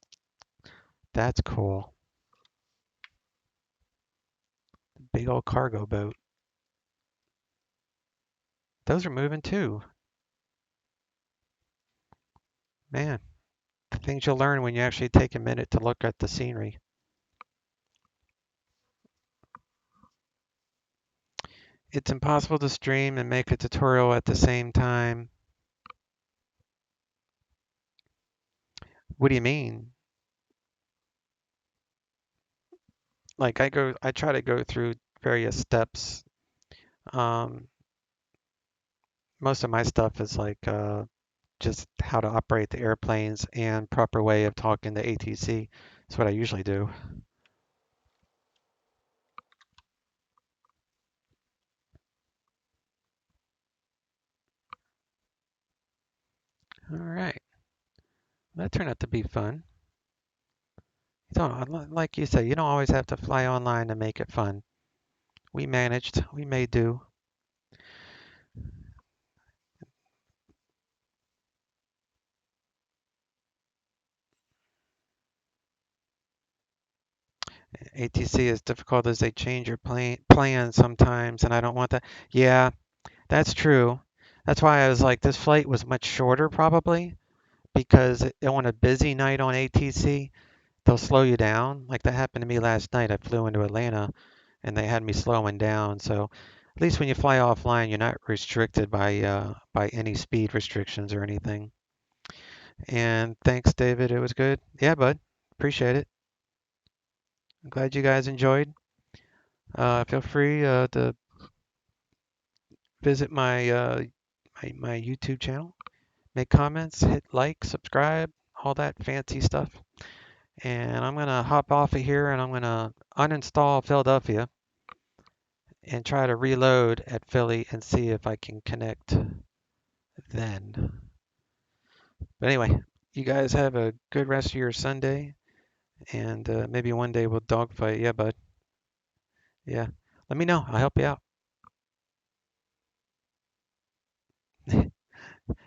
that's cool. Big old cargo boat. Those are moving too. Man, the things you'll learn when you actually take a minute to look at the scenery. It's impossible to stream and make a tutorial at the same time. What do you mean? Like I try to go through various steps. Um, Most of my stuff is like just how to operate the airplanes and proper way of talking to ATC. That's what I usually do. All right, that turned out to be fun. You don't, like you said, you don't always have to fly online to make it fun. We managed. We made do. ATC is difficult as they change your plan sometimes, and I don't want that. Yeah, that's true. That's why I was like, this flight was much shorter probably because on a busy night on ATC, they'll slow you down. Like that happened to me last night. I flew into Atlanta and they had me slowing down. So at least when you fly offline, you're not restricted by any speed restrictions or anything. And thanks, David. It was good. Yeah, bud. Appreciate it. I'm glad you guys enjoyed. Feel free to visit my YouTube channel, make comments, hit like, subscribe, all that fancy stuff. And I'm gonna hop off of here and I'm gonna uninstall Philadelphia and try to reload at Philly and see if I can connect then. But anyway, you guys have a good rest of your Sunday, and maybe one day we'll dogfight. Yeah, bud. Yeah. Let me know. I'll help you out.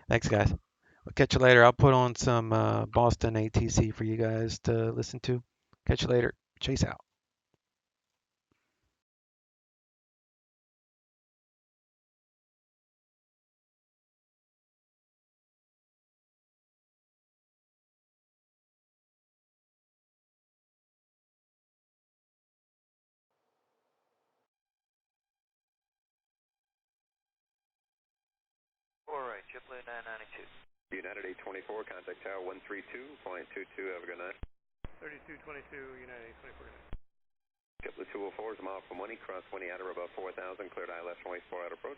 Thanks, guys. I'll catch you later. I'll put on some Boston ATC for you guys to listen to. Catch you later. Chase out. All right, JetBlue 992. United 824, contact tower 132.22, have a good night. 3222, United 824. JetBlue 204 is a mile from Winnie, cross Winnie outer above 4,000, cleared ILS runway 4 out approach.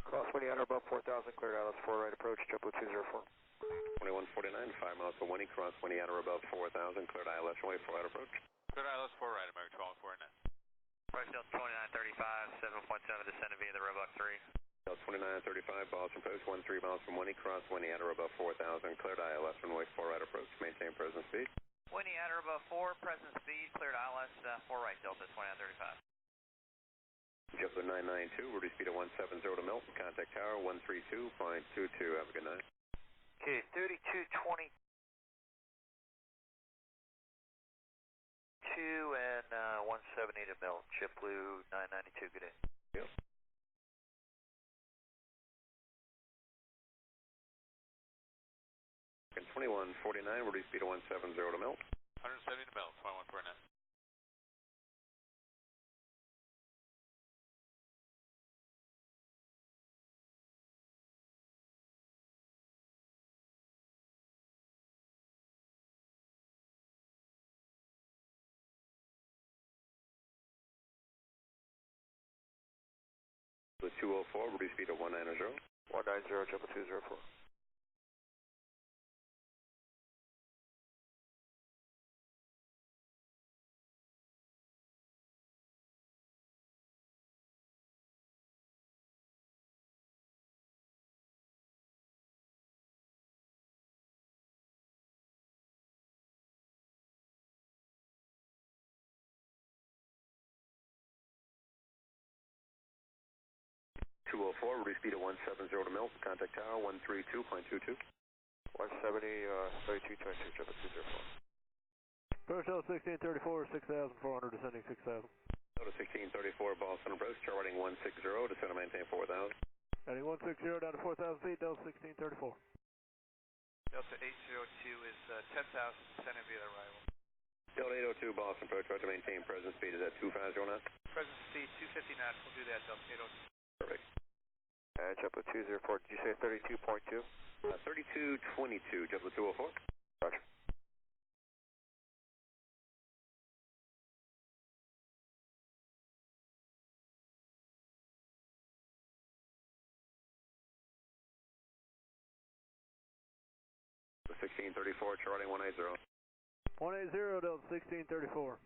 Cross 20 outer above 4,000, cleared ILS 4 right approach, JetBlue 204. 2149, 5 miles from Winnie, cross Winnie outer above 4,000, cleared ILS runway 4 out approach. Cleared ILS 4 right, American 1249. Price Delta 2935, 7.7 descending via the Roebuck 3. Delta 2935, Boston Post, 13 miles from Winnie, cross Winnie outer above 4,000, cleared ILS runway 4 right approach, maintain present speed. Winnie outer above 4, present speed, cleared ILS 4 right, Delta 2935. JetBlue 992, reduce speed of 170 to Milton, contact tower 132.22, have a good night. Okay, 3222 and 170 to Milton, JetBlue 992, good day. Yep. And 2149, reduce speed of 170 to Milton. 170 to Milton, 2149. The 204, reduce speed of 190. 190, JetBlue 204. 204, reduce speed at 170 to mil, contact tower 132.22. 170, 32.2, 204. Approach Delta 1634, 6,400, descending 6,000. Delta 1634, Boston approach, charting 160, descend and maintain 4,000. Heading 160 down to 4,000 feet, Delta 1634. Delta 802 is 10,000, descending via the arrival. Delta 802, Boston approach, right to maintain present speed is at 250 knots. Present speed 250 knots, we'll do that, Delta 802. Perfect. JetBlue 204, did you say 32.2? 3222, JetBlue 204. Roger. The 1634, charting 180. 180, Delta 1634.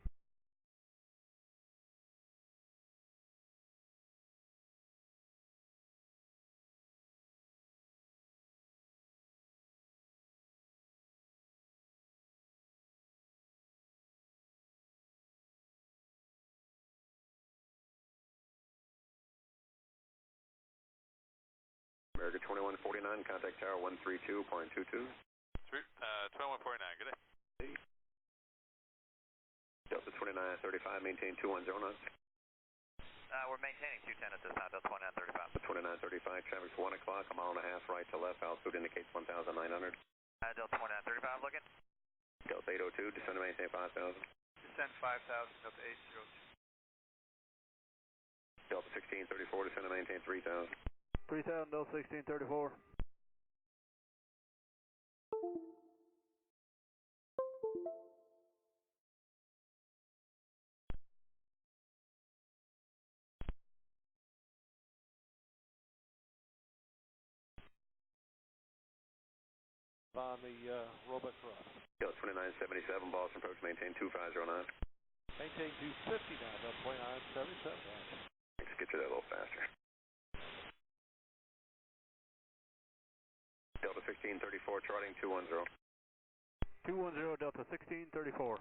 America 2149, contact tower 132.22. 2149, good day. Delta 2935, maintain 210 knots. We're maintaining 210 at this time, Delta 2935. 2935, traffic's 1 o'clock, a mile and a half right to left, altitude indicates 1,900. Delta 2935, looking. Delta 802, descend and maintain 5,000. Descend 5,000, Delta 802. Delta 1634, descend and maintain 3,000. 3,000, Delta 1634. On the robot cross. Delta 2977, Boston approach, maintain 2509. Maintain 250 now, Delta 2977. Thanks, get you there a little faster. Delta 1634, charting 210. 210, Delta 1634.